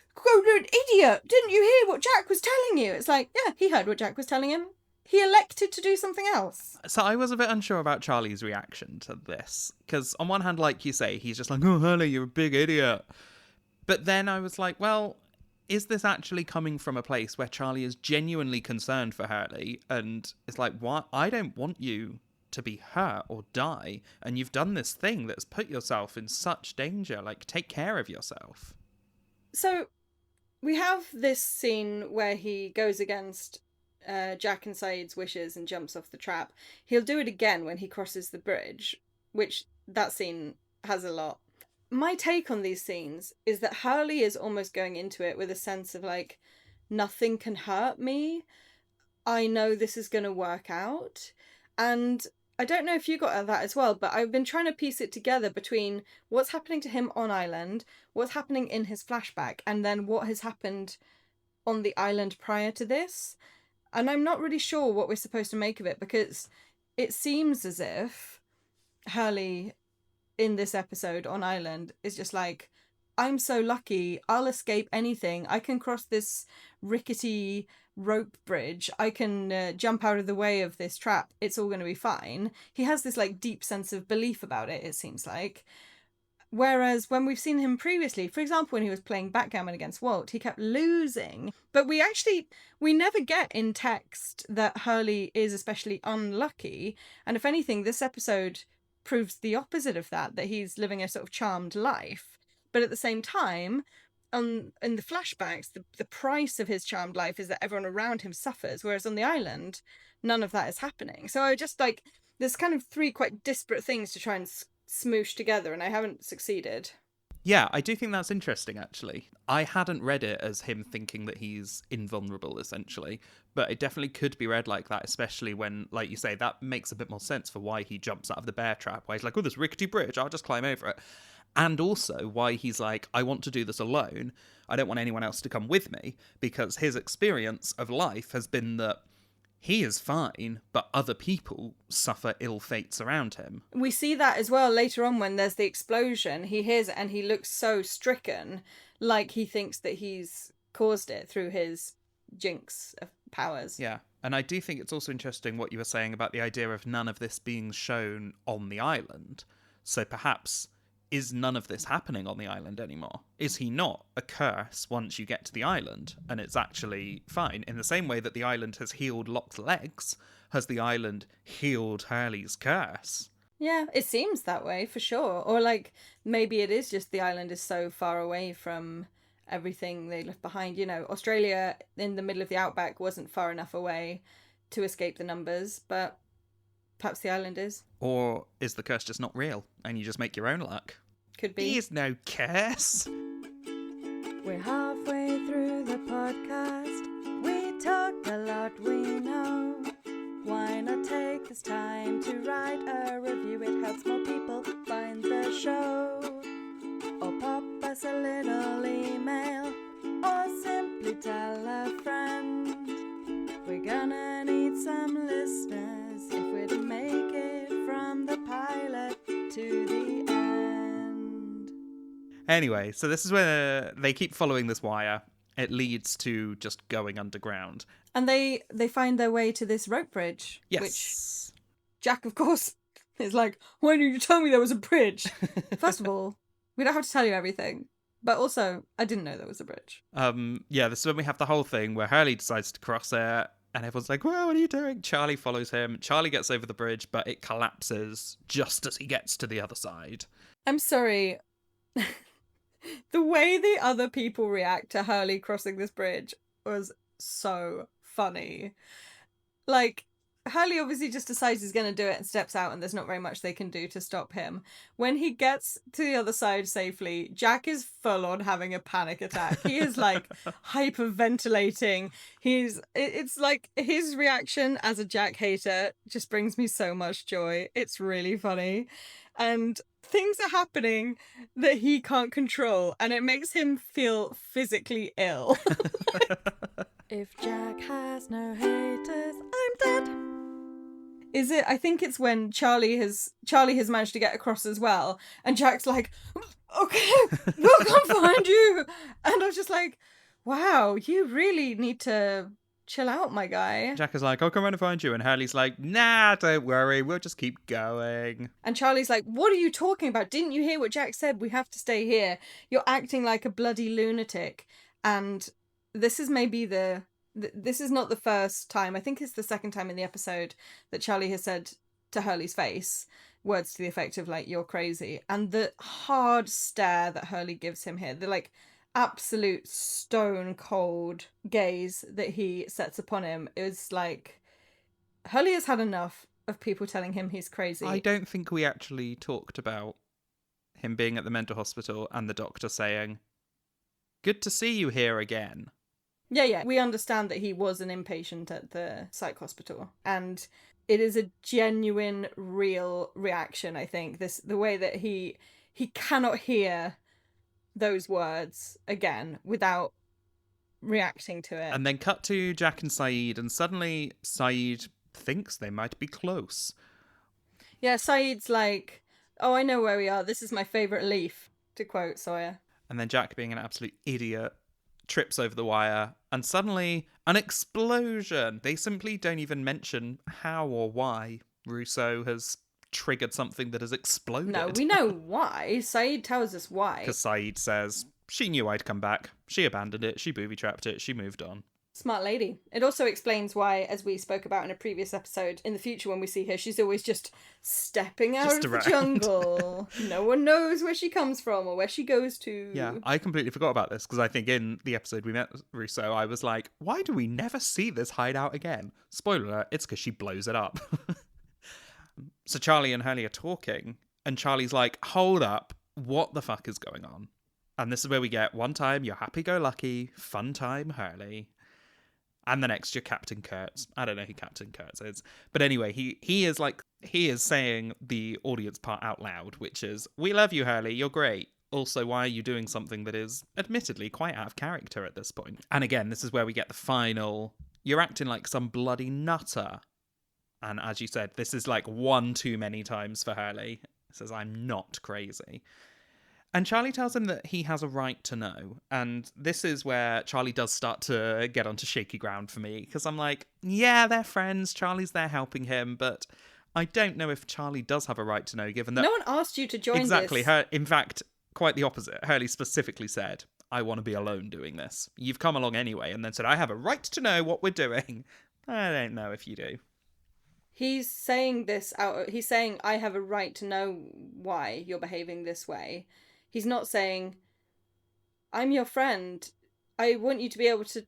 idiot, didn't you hear what Jack was telling you? It's like, yeah, he heard what Jack was telling him. He elected to do something else. So I was a bit unsure about Charlie's reaction to this, because on one hand, like you say, he's just like, oh, Hurley, you're a big idiot. But then I was like, well, is this actually coming from a place where Charlie is genuinely concerned for Hurley and it's like, what? I don't want you to be hurt or die, and you've done this thing that's put yourself in such danger. Like, take care of yourself. So we have this scene where he goes against Jack and Saeed's wishes and jumps off the trap. He'll do it again when he crosses the bridge, which that scene has a lot. My take on these scenes is that Hurley is almost going into it with a sense of like, nothing can hurt me. I know this is going to work out. And I don't know if you got at that as well, but I've been trying to piece it together between what's happening to him on island, what's happening in his flashback, and then what has happened on the island prior to this. And I'm not really sure what we're supposed to make of it, because it seems as if Hurley in this episode on island is just like, I'm so lucky, I'll escape anything. I can cross this rickety rope bridge. I can jump out of the way of this trap. It's all going to be fine. He has this like deep sense of belief about it seems like. Whereas when we've seen him previously, for example, when he was playing backgammon against Walt, he kept losing. But we never get in text that Hurley is especially unlucky. And if anything, this episode proves the opposite of that he's living a sort of charmed life. But at the same time, in the flashbacks, the price of his charmed life is that everyone around him suffers, whereas on the island, none of that is happening. So I just like, there's kind of three quite disparate things to try and smoosh together, and I haven't succeeded. Yeah, I do think that's interesting, actually. I hadn't read it as him thinking that he's invulnerable, essentially, but it definitely could be read like that, especially when, like you say, that makes a bit more sense for why he jumps out of the bear trap, why he's like, oh, this rickety bridge, I'll just climb over it. And also why he's like, I want to do this alone. I don't want anyone else to come with me, because his experience of life has been that he is fine, but other people suffer ill fates around him. We see that as well later on when there's the explosion. He hears it and he looks so stricken, like he thinks that he's caused it through his jinx powers. Yeah, and I do think it's also interesting what you were saying about the idea of none of this being shown on the island. So perhaps, is none of this happening on the island anymore? Is he not a curse once you get to the island and it's actually fine? In the same way that the island has healed Locke's legs, has the island healed Hurley's curse? Yeah, it seems that way for sure. Or like, maybe it is just the island is so far away from everything they left behind. You know, Australia in the middle of the outback wasn't far enough away to escape the numbers, but perhaps the island is. Or is the curse just not real and you just make your own luck? Could be. There's no curse. We're halfway through the podcast. We talk a lot, we know. Why not take this time to write a review? It helps more people find the show. Or pop us a little email, or simply tell a friend. We're gonna need some listeners if we're to make it from the pilot to the end. Anyway, so this is where they keep following this wire. It leads to just going underground. And they find their way to this rope bridge. Yes. Which Jack, of course, is like, why didn't you tell me there was a bridge? First of all, we don't have to tell you everything. But also, I didn't know there was a bridge. Yeah, this is when we have the whole thing where Hurley decides to cross it, and everyone's like, well, what are you doing? Charlie follows him. Charlie gets over the bridge, but it collapses just as he gets to the other side. I'm sorry. The way the other people react to Hurley crossing this bridge was so funny. Like, Hurley obviously just decides he's going to do it and steps out, and there's not very much they can do to stop him. When he gets to the other side safely, Jack is full on having a panic attack. He is like hyperventilating. It's like his reaction as a Jack hater just brings me so much joy. It's really funny. And things are happening that he can't control, and it makes him feel physically ill. If Jack has no haters, I'm dead. Is it? I think it's when Charlie has managed to get across as well, and Jack's like, okay, we'll come find you. And I was just like, wow, you really need to chill out, my guy. Jack is like, I'll come around and find you. And Hurley's like, nah, don't worry, we'll just keep going. And Charlie's like, what are you talking about? Didn't you hear what Jack said? We have to stay here. You're acting like a bloody lunatic. And this is maybe this is not the first time. I think it's the second time in the episode that Charlie has said to Hurley's face words to the effect of like, you're crazy. And the hard stare that Hurley gives him here, the like absolute stone cold gaze that he sets upon him, is like, Hurley has had enough of people telling him he's crazy. I don't think we actually talked about him being at the mental hospital and the doctor saying, good to see you here again. Yeah. We understand that he was an inpatient at the psych hospital. And it is a genuine, real reaction, I think. The way that he cannot hear those words again without reacting to it. And then cut to Jack and Saeed, and suddenly Saeed thinks they might be close. Yeah, Saeed's like, oh, I know where we are. This is my favourite leaf, to quote Sawyer. And then Jack, being an absolute idiot, trips over the wire, and suddenly an explosion. They simply don't even mention how or why Rousseau has triggered something that has exploded. No, we know why. Saeed tells us why. Because Saeed says, she knew I'd come back. She abandoned it. She booby-trapped it. She moved on. Smart lady. It also explains why, as we spoke about in a previous episode, in the future when we see her, she's always just stepping out Just of around. the jungle. No one knows where she comes from or where she goes to. Yeah, I completely forgot about this, because I think in the episode we met Rousseau, I was like, why do we never see this hideout again? Spoiler alert, it's because she blows it up. So Charlie and Hurley are talking, and Charlie's like, hold up, what the fuck is going on? And this is where we get one time you're happy-go-lucky, fun time Hurley, and the next you're Captain Kurtz. I don't know who Captain Kurtz is. But anyway, he is saying the audience part out loud, which is, we love you, Hurley, you're great. Also, why are you doing something that is admittedly quite out of character at this point? And again, this is where we get the final, you're acting like some bloody nutter. And as you said, this is like one too many times for Hurley. He says, I'm not crazy. And Charlie tells him that he has a right to know. And this is where Charlie does start to get onto shaky ground for me. Because I'm like, yeah, they're friends. Charlie's there helping him. But I don't know if Charlie does have a right to know, given that... No one asked you to join exactly. this. In fact, quite the opposite. Hurley specifically said, I want to be alone doing this. You've come along anyway. And then said, I have a right to know what we're doing. I don't know if you do. He's saying this out. He's saying, I have a right to know why you're behaving this way. He's not saying, I'm your friend. I want you to be able to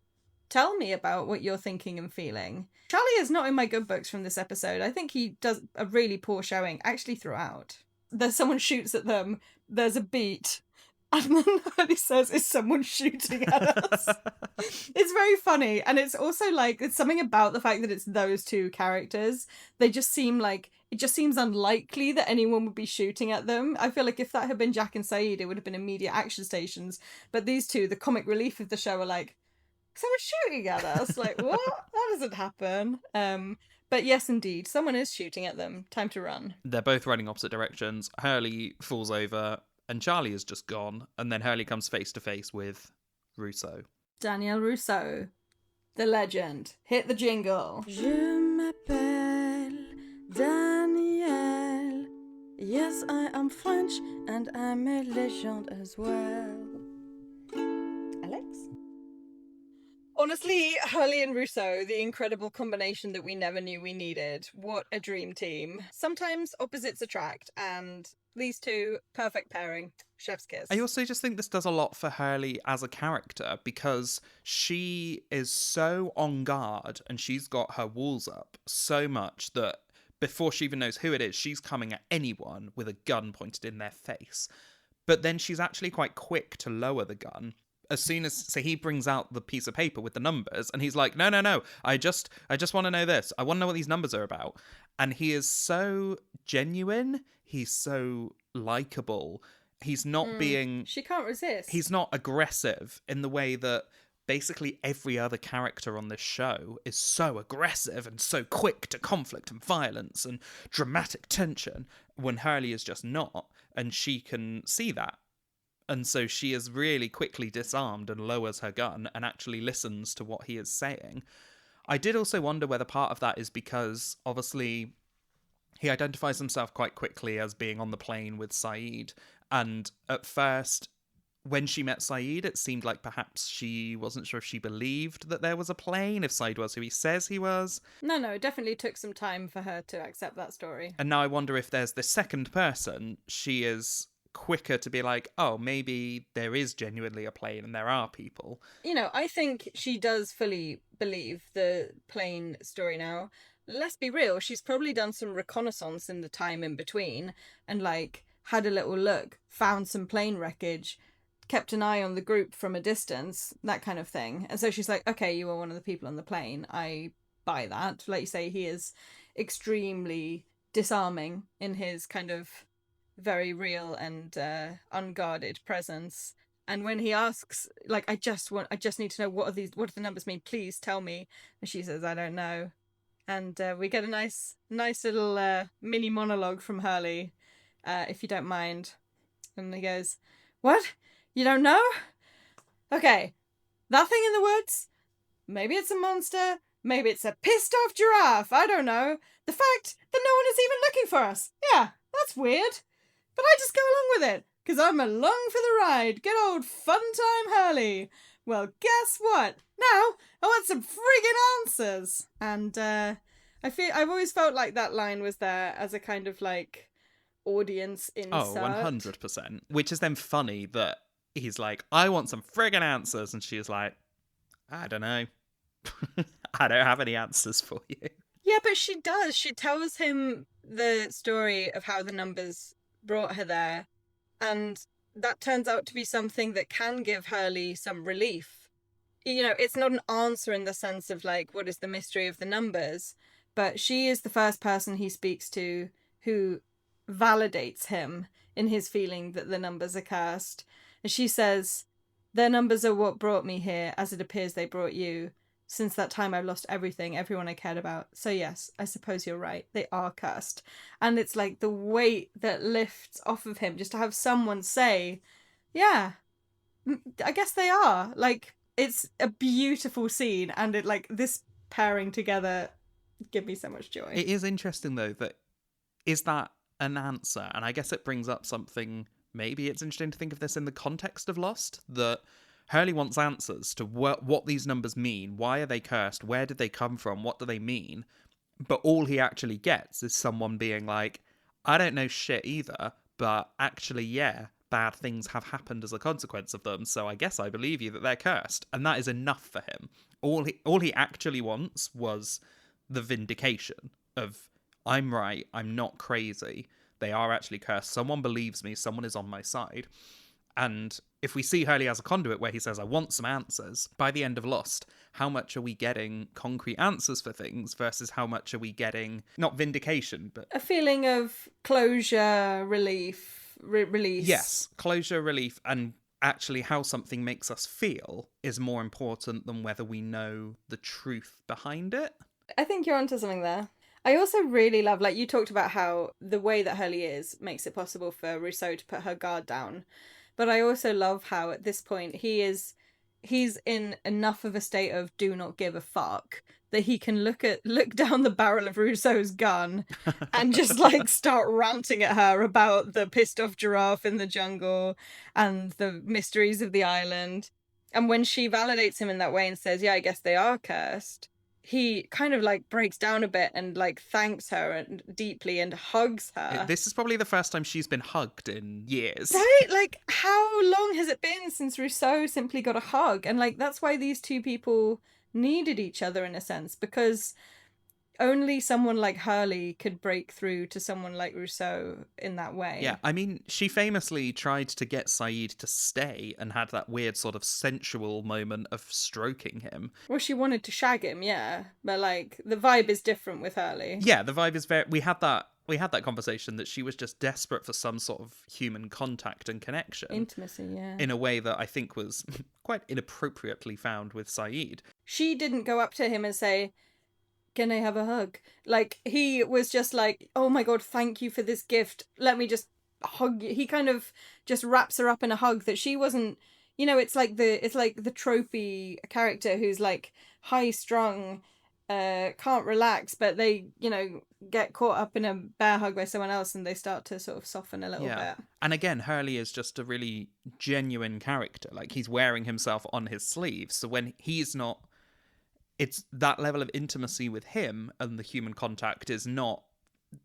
tell me about what you're thinking and feeling. Charlie is not in my good books from this episode. I think he does a really poor showing, actually throughout. There's someone shoots at them, there's a beat, and then he says, is someone shooting at us? It's very funny, and it's also like, it's something about the fact that it's those two characters. They just seem like, it just seems unlikely that anyone would be shooting at them. I feel like if that had been Jack and Saeed, it would have been immediate action stations. But these two, the comic relief of the show, are like, someone's shooting at us. Like, what? That doesn't happen. But yes, indeed, someone is shooting at them. Time to run. They're both running opposite directions. Hurley falls over, and Charlie is just gone. And then Hurley comes face to face with Rousseau. Danielle Rousseau, the legend. Hit the jingle. Je m'appelle Danielle. Yes, I am French and I'm a legend as well. Alex? Honestly, Hurley and Rousseau, the incredible combination that we never knew we needed. What a dream team. Sometimes opposites attract, and these two, perfect pairing. Chef's kiss. I also just think this does a lot for Hurley as a character, because she is so on guard and she's got her walls up so much that before she even knows who it is, she's coming at anyone with a gun pointed in their face. But then she's actually quite quick to lower the gun. As soon as, so he brings out the piece of paper with the numbers, and he's like, no, I just want to know this. I want to know what these numbers are about. And he is so genuine. He's so likable. He's not being... She can't resist. He's not aggressive in the way that basically every other character on this show is so aggressive and so quick to conflict and violence and dramatic tension, when Hurley is just not, and she can see that. And so she is really quickly disarmed and lowers her gun and actually listens to what he is saying. I did also wonder whether part of that is because, obviously, he identifies himself quite quickly as being on the plane with Saeed. And at first, when she met Saeed, it seemed like perhaps she wasn't sure if she believed that there was a plane, if Saeed was who he says he was. No, it definitely took some time for her to accept that story. And now I wonder if there's the second person, she is quicker to be like, oh, maybe there is genuinely a plane and there are people. You know, I think she does fully believe the plane story now. Let's be real, she's probably done some reconnaissance in the time in between and, like, had a little look, found some plane wreckage, kept an eye on the group from a distance, that kind of thing. And so she's like, okay, you were one of the people on the plane. I by that. Like you say, he is extremely disarming in his kind of very real and unguarded presence. And when he asks, like, I just need to know, what do the numbers mean? Please tell me. And she says, I don't know. And we get a nice little mini monologue from Hurley, if you don't mind. And he goes, what? You don't know? Okay, that thing in the woods? Maybe it's a monster. Maybe it's a pissed off giraffe. I don't know. The fact that no one is even looking for us. Yeah, that's weird. But I just go along with it, because I'm along for the ride. Good old fun time Hurley. Well, guess what? Now, I want some friggin' answers. And I've always felt like that line was there as a kind of like audience insert. Oh, 100%. Which is then funny that he's like, I want some friggin' answers. And she's like, I don't know. I don't have any answers for you. Yeah, but she does. She tells him the story of how the numbers brought her there. And that turns out to be something that can give Hurley some relief. You know, it's not an answer in the sense of like, what is the mystery of the numbers? But she is the first person he speaks to who validates him in his feeling that the numbers are cursed. And she says, their numbers are what brought me here, as it appears they brought you. Since that time, I've lost everything, everyone I cared about. So yes, I suppose you're right. They are cursed. And it's like the weight that lifts off of him just to have someone say, yeah, I guess they are. Like, it's a beautiful scene. And it, like, this pairing together give me so much joy. It is interesting, though, that is that an answer? And I guess it brings up something, maybe it's interesting to think of this in the context of Lost, that Hurley wants answers to what these numbers mean. Why are they cursed? Where did they come from? What do they mean? But all he actually gets is someone being like, I don't know shit either, but actually, yeah, bad things have happened as a consequence of them, so I guess I believe you that they're cursed. And that is enough for him. All he actually wants was the vindication of, I'm right, I'm not crazy, they are actually cursed, someone believes me, someone is on my side. And if we see Hurley as a conduit where he says, I want some answers, by the end of Lost, how much are we getting concrete answers for things versus how much are we getting, not vindication, but a feeling of closure, relief, release. Yes, closure, relief, and actually how something makes us feel is more important than whether we know the truth behind it. I think you're onto something there. I also really love, like you talked about how the way that Hurley is makes it possible for Rousseau to put her guard down. But I also love how at this point he's in enough of a state of do not give a fuck that he can look down the barrel of Rousseau's gun and just like start ranting at her about the pissed off giraffe in the jungle and the mysteries of the island. And when she validates him in that way and says, yeah, I guess they are cursed, he kind of like breaks down a bit and like thanks her and deeply and hugs her. This is probably the first time she's been hugged in years. Right? Like, how long has it been since Rousseau simply got a hug? And like, that's why these two people needed each other in a sense, because only someone like Hurley could break through to someone like Rousseau in that way. Yeah, I mean, she famously tried to get Saeed to stay and had that weird sort of sensual moment of stroking him. Well, she wanted to shag him, yeah. But like, the vibe is different with Hurley. Yeah, the vibe is very... We had that conversation that she was just desperate for some sort of human contact and connection. Intimacy, yeah. In a way that I think was quite inappropriately found with Saeed. She didn't go up to him and say, can I have a hug? Like, he was just like, oh my god, thank you for this gift. Let me just hug you. He kind of just wraps her up in a hug that she wasn't, you know, it's like the tropey character who's like high strung, can't relax, but they, you know, get caught up in a bear hug by someone else and they start to sort of soften a little bit. And again, Hurley is just a really genuine character. Like, he's wearing himself on his sleeve. So when he's not, it's that level of intimacy with him, and the human contact is not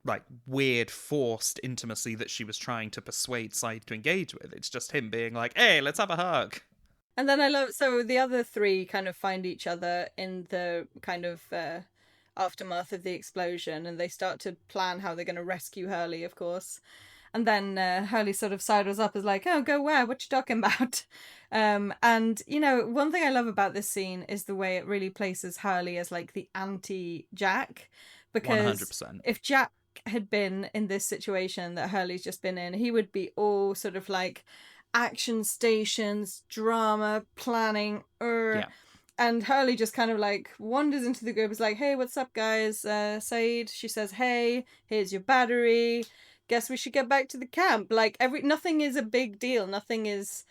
like weird forced intimacy that she was trying to persuade Saeed to engage with. It's just him being like, hey, let's have a hug. And then I love, so the other three kind of find each other in the kind of aftermath of the explosion, and they start to plan how they're going to rescue Hurley, of course. And then Hurley sort of sidles up as like, oh, go where? What you talking about? And, you know, one thing I love about this scene is the way it really places Hurley as like the anti-Jack. Because 100%. if Jack had been in this situation that Hurley's just been in, he would be all sort of like action stations, drama, planning, Yeah. and Hurley just kind of like wanders into the group, is like, hey, what's up, guys? Said. She says, hey, here's your battery. Guess we should get back to the camp. Like, nothing is a big deal. Nothing is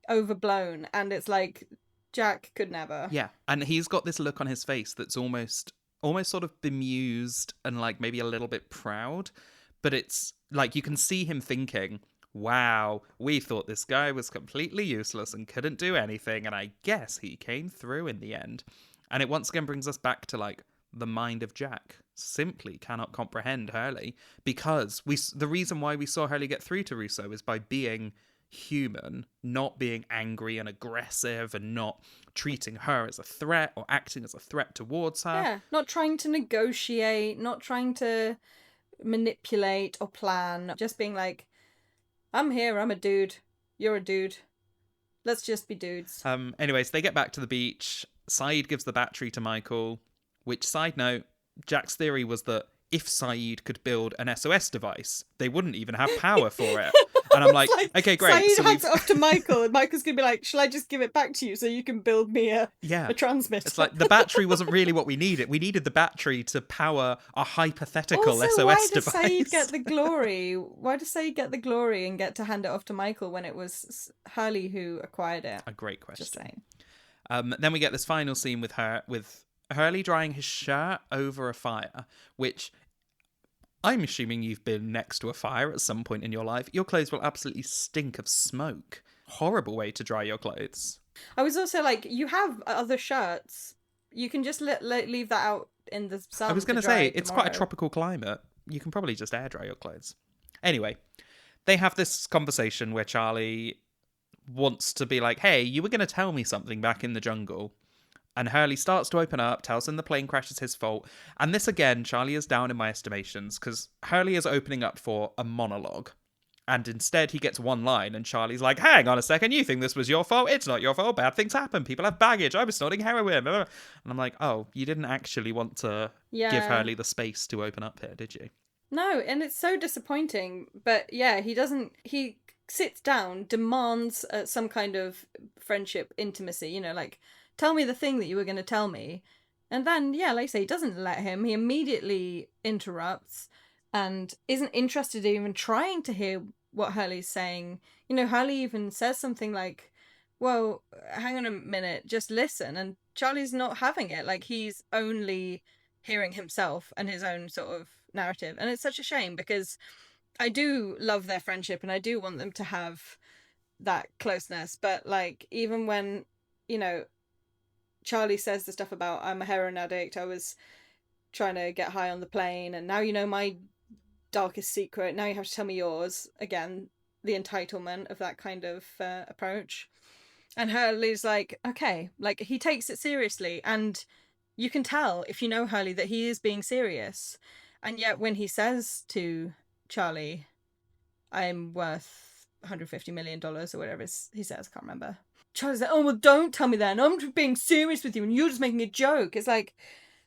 overblown. And it's like, Jack could never. Yeah. And he's got this look on his face that's almost sort of bemused and like maybe a little bit proud. But it's like you can see him thinking, wow, we thought this guy was completely useless and couldn't do anything, and I guess he came through in the end. And it once again brings us back to like the mind of Jack simply cannot comprehend Hurley, because the reason why we saw Hurley get through to Rousseau is by being human, not being angry and aggressive and not treating her as a threat or acting as a threat towards her. Yeah, not trying to negotiate, not trying to manipulate or plan, just being like, I'm here, I'm a dude, you're a dude, let's just be dudes. Anyways, they get back to the beach. Saeed gives the battery to Michael, which, side note, Jack's theory was that if Saeed could build an SOS device, they wouldn't even have power for it. And I'm like, okay, great. Saeed hands it off to Michael, and Michael's going to be like, shall I just give it back to you so you can build me a transmitter? It's like the battery wasn't really what we needed. We needed the battery to power a hypothetical also, SOS why does device. Saeed get the glory? Why does Saeed get the glory and get to hand it off to Michael when it was Hurley who acquired it? A great question. Just saying. Then we get this final scene with Hurley drying his shirt over a fire, which I'm assuming you've been next to a fire at some point in your life. Your clothes will absolutely stink of smoke. Horrible way to dry your clothes. I was also like, you have other shirts. You can just leave that out in the sun. I was going to say, it's quite a tropical climate. You can probably just air dry your clothes. Anyway, they have this conversation where Charlie wants to be like, hey, you were going to tell me something back in the jungle. And Hurley starts to open up, tells him the plane crash is his fault. And this again, Charlie is down in my estimations, because Hurley is opening up for a monologue. And instead he gets one line, and Charlie's like, hang on a second, you think this was your fault? It's not your fault. Bad things happen. People have baggage. I was snorting heroin. And I'm like, oh, you didn't actually want to give Hurley the space to open up here, did you? No, and it's so disappointing. But yeah, he sits down, demands some kind of friendship, intimacy, you know, like, tell me the thing that you were going to tell me. And then, yeah, like I say, he doesn't let him. He immediately interrupts and isn't interested in even trying to hear what Hurley's saying. You know, Hurley even says something like, well, hang on a minute, just listen. And Charlie's not having it. Like, he's only hearing himself and his own sort of narrative. And it's such a shame, because I do love their friendship and I do want them to have that closeness. But, like, even when, you know, Charlie says the stuff about, I'm a heroin addict, I was trying to get high on the plane, and now you know my darkest secret, now you have to tell me yours. Again, the entitlement of that kind of approach. And Hurley's like, okay, like, he takes it seriously, and you can tell, if you know Hurley, that he is being serious. And yet when he says to Charlie, I'm worth $150 million or whatever he says, I can't remember. Charlie's like, oh, well, don't tell me that. And I'm being serious with you and you're just making a joke. It's like,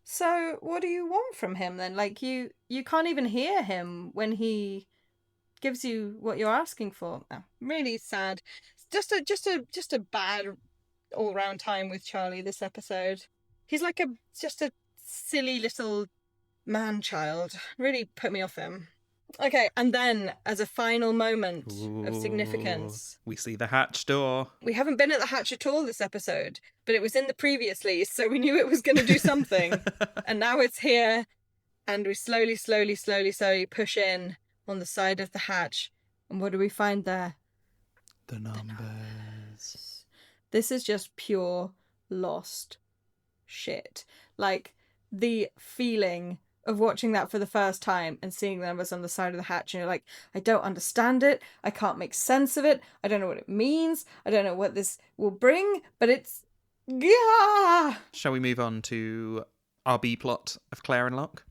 so what do you want from him then? Like, you can't even hear him when he gives you what you're asking for. Oh, really sad. Just a bad all-round time with Charlie this episode. He's like just a silly little man-child. Really put me off him. Okay, and then, as a final moment of significance, we see the hatch door. We haven't been at the hatch at all this episode, but it was in the previously, so we knew it was going to do something. And now it's here, and we slowly push in on the side of the hatch. And what do we find there? The numbers. This is just pure lost shit. Like, the feeling of watching that for the first time and seeing the numbers on the side of the hatch, and you're like, I don't understand it, I can't make sense of it, I don't know what it means, I don't know what this will bring, but it's... yeah. Shall we move on to our B plot of Claire and Locke?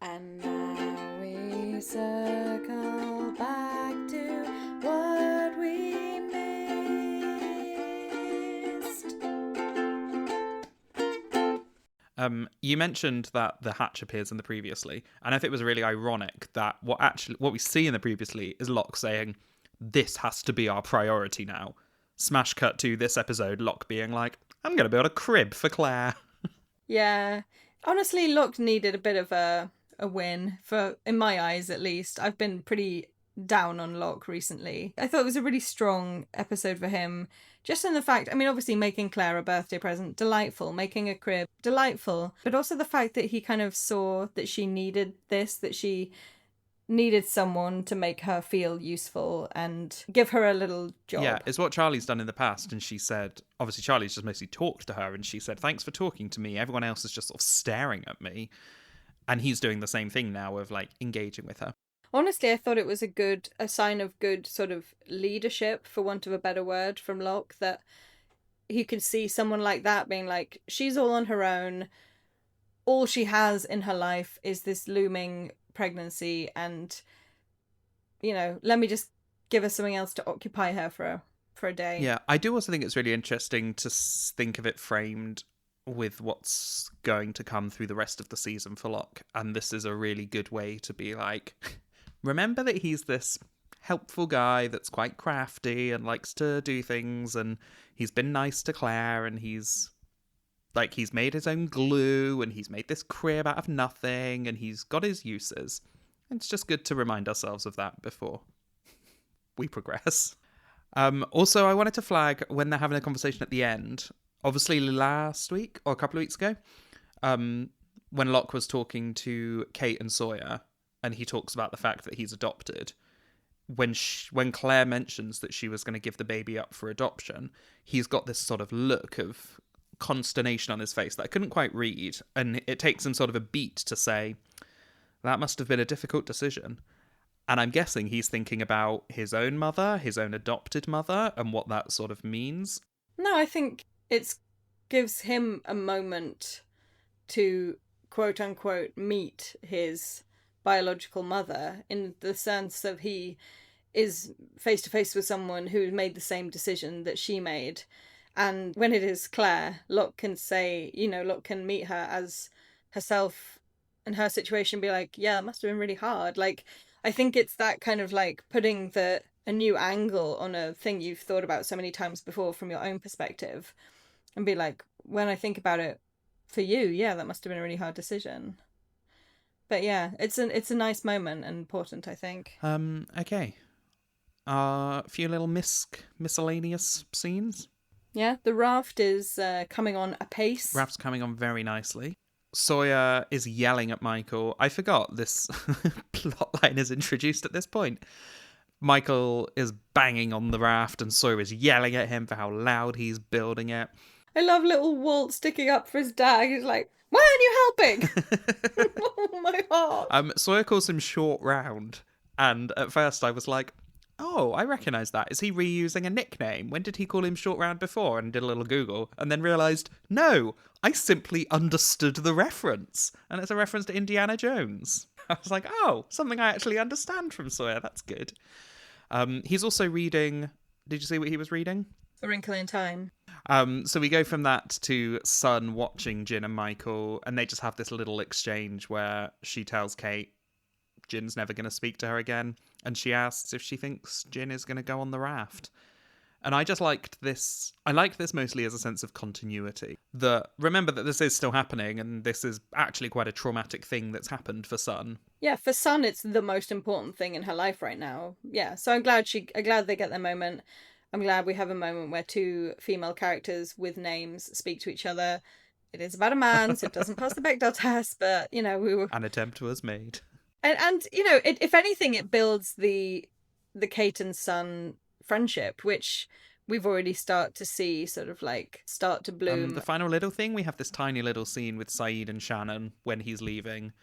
And now we circle back You mentioned that the hatch appears in the previously, and I think it was really ironic that what we see in the previously is Locke saying, "This has to be our priority now." Smash cut to this episode, Locke being like, "I'm going to build a crib for Claire." Yeah. Honestly, Locke needed a bit of a win, for in my eyes at least. I've been pretty down on Locke recently. I thought it was a really strong episode for him. Just in the fact, I mean, obviously making Claire a birthday present, delightful. Making a crib, delightful. But also the fact that he kind of saw that she needed this, that she needed someone to make her feel useful and give her a little job. Yeah, it's what Charlie's done in the past, and she said, obviously Charlie's just mostly talked to her, and she said, "Thanks for talking to me. Everyone else is just sort of staring at me." And he's doing the same thing now of like engaging with her. Honestly, I thought it was a sign of good sort of leadership, for want of a better word, from Locke, that he could see someone like that being like, she's all on her own. All she has in her life is this looming pregnancy, and, you know, let me just give her something else to occupy her for a day. Yeah, I do also think it's really interesting to think of it framed with what's going to come through the rest of the season for Locke. And this is a really good way to be like, remember that he's this helpful guy that's quite crafty and likes to do things, and he's been nice to Claire, and he's made his own glue, and he's made this crib out of nothing, and he's got his uses. It's just good to remind ourselves of that before we progress. Also, I wanted to flag when they're having a conversation at the end, obviously last week or a couple of weeks ago, when Locke was talking to Kate and Sawyer, and he talks about the fact that he's adopted. When Claire mentions that she was going to give the baby up for adoption, he's got this sort of look of consternation on his face that I couldn't quite read, and it takes him sort of a beat to say, that must have been a difficult decision. And I'm guessing he's thinking about his own mother, his own adopted mother, and what that sort of means. No, I think it gives him a moment to, quote unquote, meet his biological mother, in the sense of he is face to face with someone who made the same decision that she made. And when it is Claire, Locke can say, you know, Locke can meet her as herself in her situation, be like, yeah, it must have been really hard. Like, I think it's that kind of like putting a new angle on a thing you've thought about so many times before from your own perspective, and be like, when I think about it for you, yeah, that must have been a really hard decision. But yeah, it's a nice moment and important, I think. Okay. A few little miscellaneous scenes. Yeah, the raft is coming on apace. Raft's coming on very nicely. Sawyer is yelling at Michael. I forgot this plotline is introduced at this point. Michael is banging on the raft, and Sawyer is yelling at him for how loud he's building it. I love little Walt sticking up for his dad. He's like, why aren't you helping? Oh, my heart. Sawyer calls him Short Round, and at first I was like, oh, I recognise that. Is he reusing a nickname? When did he call him Short Round before? And did a little Google, and then realised, no, I simply understood the reference. And it's a reference to Indiana Jones. I was like, oh, something I actually understand from Sawyer. That's good. He's also reading... Did you see what he was reading? A Wrinkle in Time. So we go from that to Sun watching Jin and Michael, and they just have this little exchange where she tells Kate Jin's never going to speak to her again, and she asks if she thinks Jin is going to go on the raft. And I just liked this. I liked this mostly as a sense of continuity. Remember that this is still happening, and this is actually quite a traumatic thing that's happened for Sun. Yeah, for Sun, it's the most important thing in her life right now. Yeah, so I'm glad they get their moment. I'm glad we have a moment where two female characters with names speak to each other. It is about a man, so it doesn't pass the Bechdel test, but, you know, An attempt was made. And you know, if anything, it builds the Kate and Sun friendship, which we've already start to see sort of like start to bloom. The final little thing, we have this tiny little scene with Saeed and Shannon when he's leaving.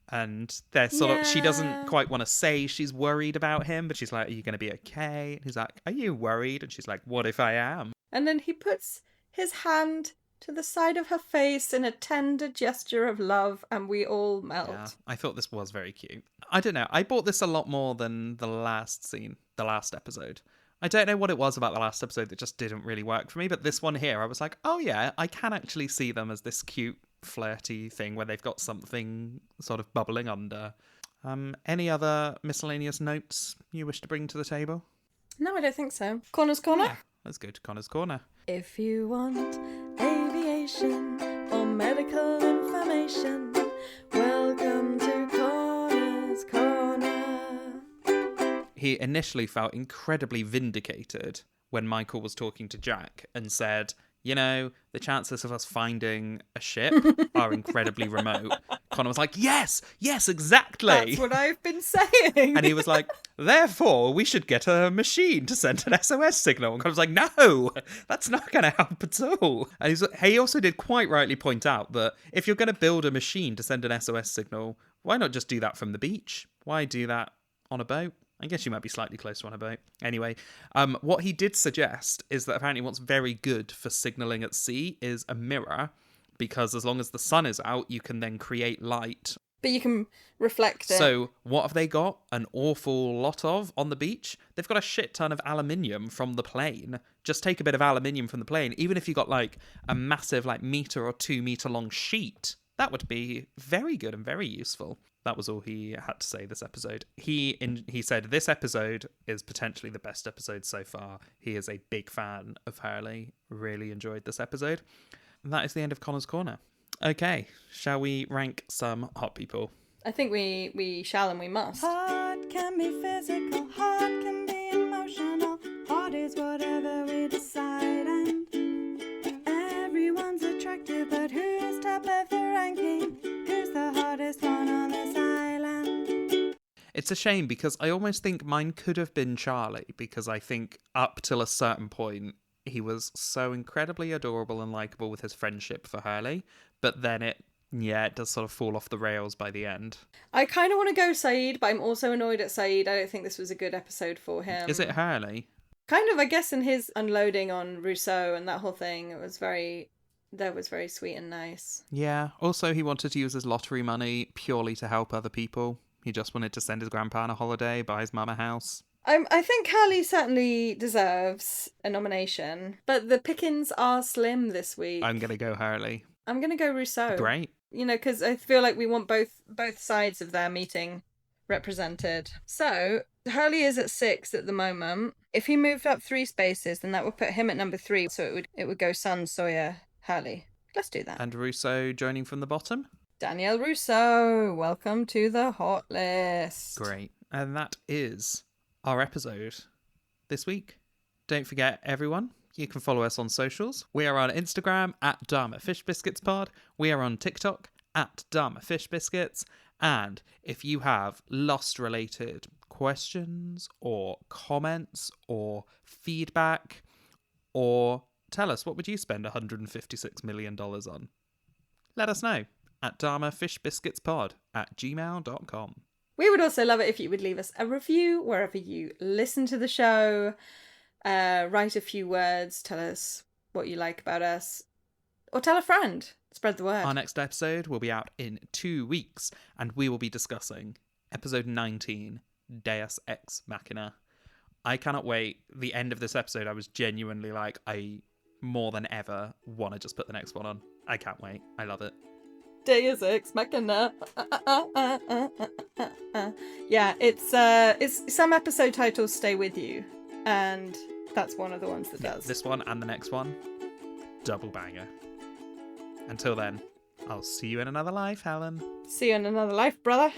And they're she doesn't quite want to say she's worried about him, but she's like, are you going to be okay? And he's like, are you worried? And she's like, what if I am? And then he puts his hand to the side of her face in a tender gesture of love, and we all melt. Yeah, I thought this was very cute. I don't know. I bought this a lot more than the last episode. I don't know what it was about the last episode that just didn't really work for me, but this one here, I was like, oh yeah, I can actually see them as this cute flirty thing where they've got something sort of bubbling under. Any other miscellaneous notes you wish to bring to the table? No, I don't think so. Connor's Corner? Yeah, let's go to Connor's Corner. If you want aviation or medical information, welcome to Connor's Corner. He initially felt incredibly vindicated when Michael was talking to Jack and said, you know, the chances of us finding a ship are incredibly remote. Connor was like, yes, exactly. That's what I've been saying. And he was like, therefore, we should get a machine to send an SOS signal. And Connor was like, no, that's not going to help at all. And he also did quite rightly point out that if you're going to build a machine to send an SOS signal, why not just do that from the beach? Why do that on a boat? I guess you might be slightly closer on a boat. Anyway, what he did suggest is that apparently what's very good for signalling at sea is a mirror, because as long as the sun is out, you can then create light. But you can reflect it. So what have they got an awful lot of on the beach? They've got a shit ton of aluminium from the plane. Just take a bit of aluminium from the plane. Even if you got like a massive like 1 or 2 meter long sheet, that would be very good and very useful. That was all he had to say this episode. He said this episode is potentially the best episode so far. He is a big fan of Hurley. Really enjoyed this episode. And that is the end of Connor's Corner. Okay, shall we rank some hot people? I think we shall and we must. Hot can be physical, hot can be emotional. Hot is whatever we decide, and everyone's attractive, but who's top of the ranking? Who's the hottest one on this island? It's a shame because I almost think mine could have been Charlie, because I think up till a certain point he was so incredibly adorable and likeable with his friendship for Hurley, but then it does sort of fall off the rails by the end. I kind of want to go Saeed, but I'm also annoyed at Saeed. I don't think this was a good episode for him. Is it Hurley? Kind of, I guess, in his unloading on Rousseau and that whole thing, it was very sweet and nice. Yeah, also he wanted to use his lottery money purely to help other people. He just wanted to send his grandpa on a holiday, buy his mum a house. I think Hurley certainly deserves a nomination, but the pickings are slim this week. I'm going to go Hurley. I'm going to go Rousseau. Great. You know, because I feel like we want both sides of their meeting represented. So, Hurley is at 6 at the moment. If he moved up 3 spaces, then that would put him at number 3, so it would go Sun, Sawyer, Hurley. Let's do that. And Rousseau joining from the bottom? Danielle Rousseau, welcome to the hot list. Great. And that is our episode this week. Don't forget, everyone, you can follow us on socials. We are on Instagram at Dharma Fish Biscuits Pod. We are on TikTok at Dharma Fish Biscuits. And if you have Lost-related questions or comments or feedback, or tell us, what would you spend $156 million on? Let us know at dharmafishbiscuitspod@gmail.com. We would also love it if you would leave us a review wherever you listen to the show. Write a few words, tell us what you like about us, or tell a friend. Spread the word. Our next episode will be out in 2 weeks, and we will be discussing episode 19, Deus Ex Machina. I cannot wait. The end of this episode, I was genuinely like, I more than ever want to just put the next one on. I can't wait. I love it. Deus Ex Machina. Yeah, it's some episode titles stay with you, and that's one of the ones that does. This one and the next one, double banger. Until then, I'll see you in another life, Helen. See you in another life, brother.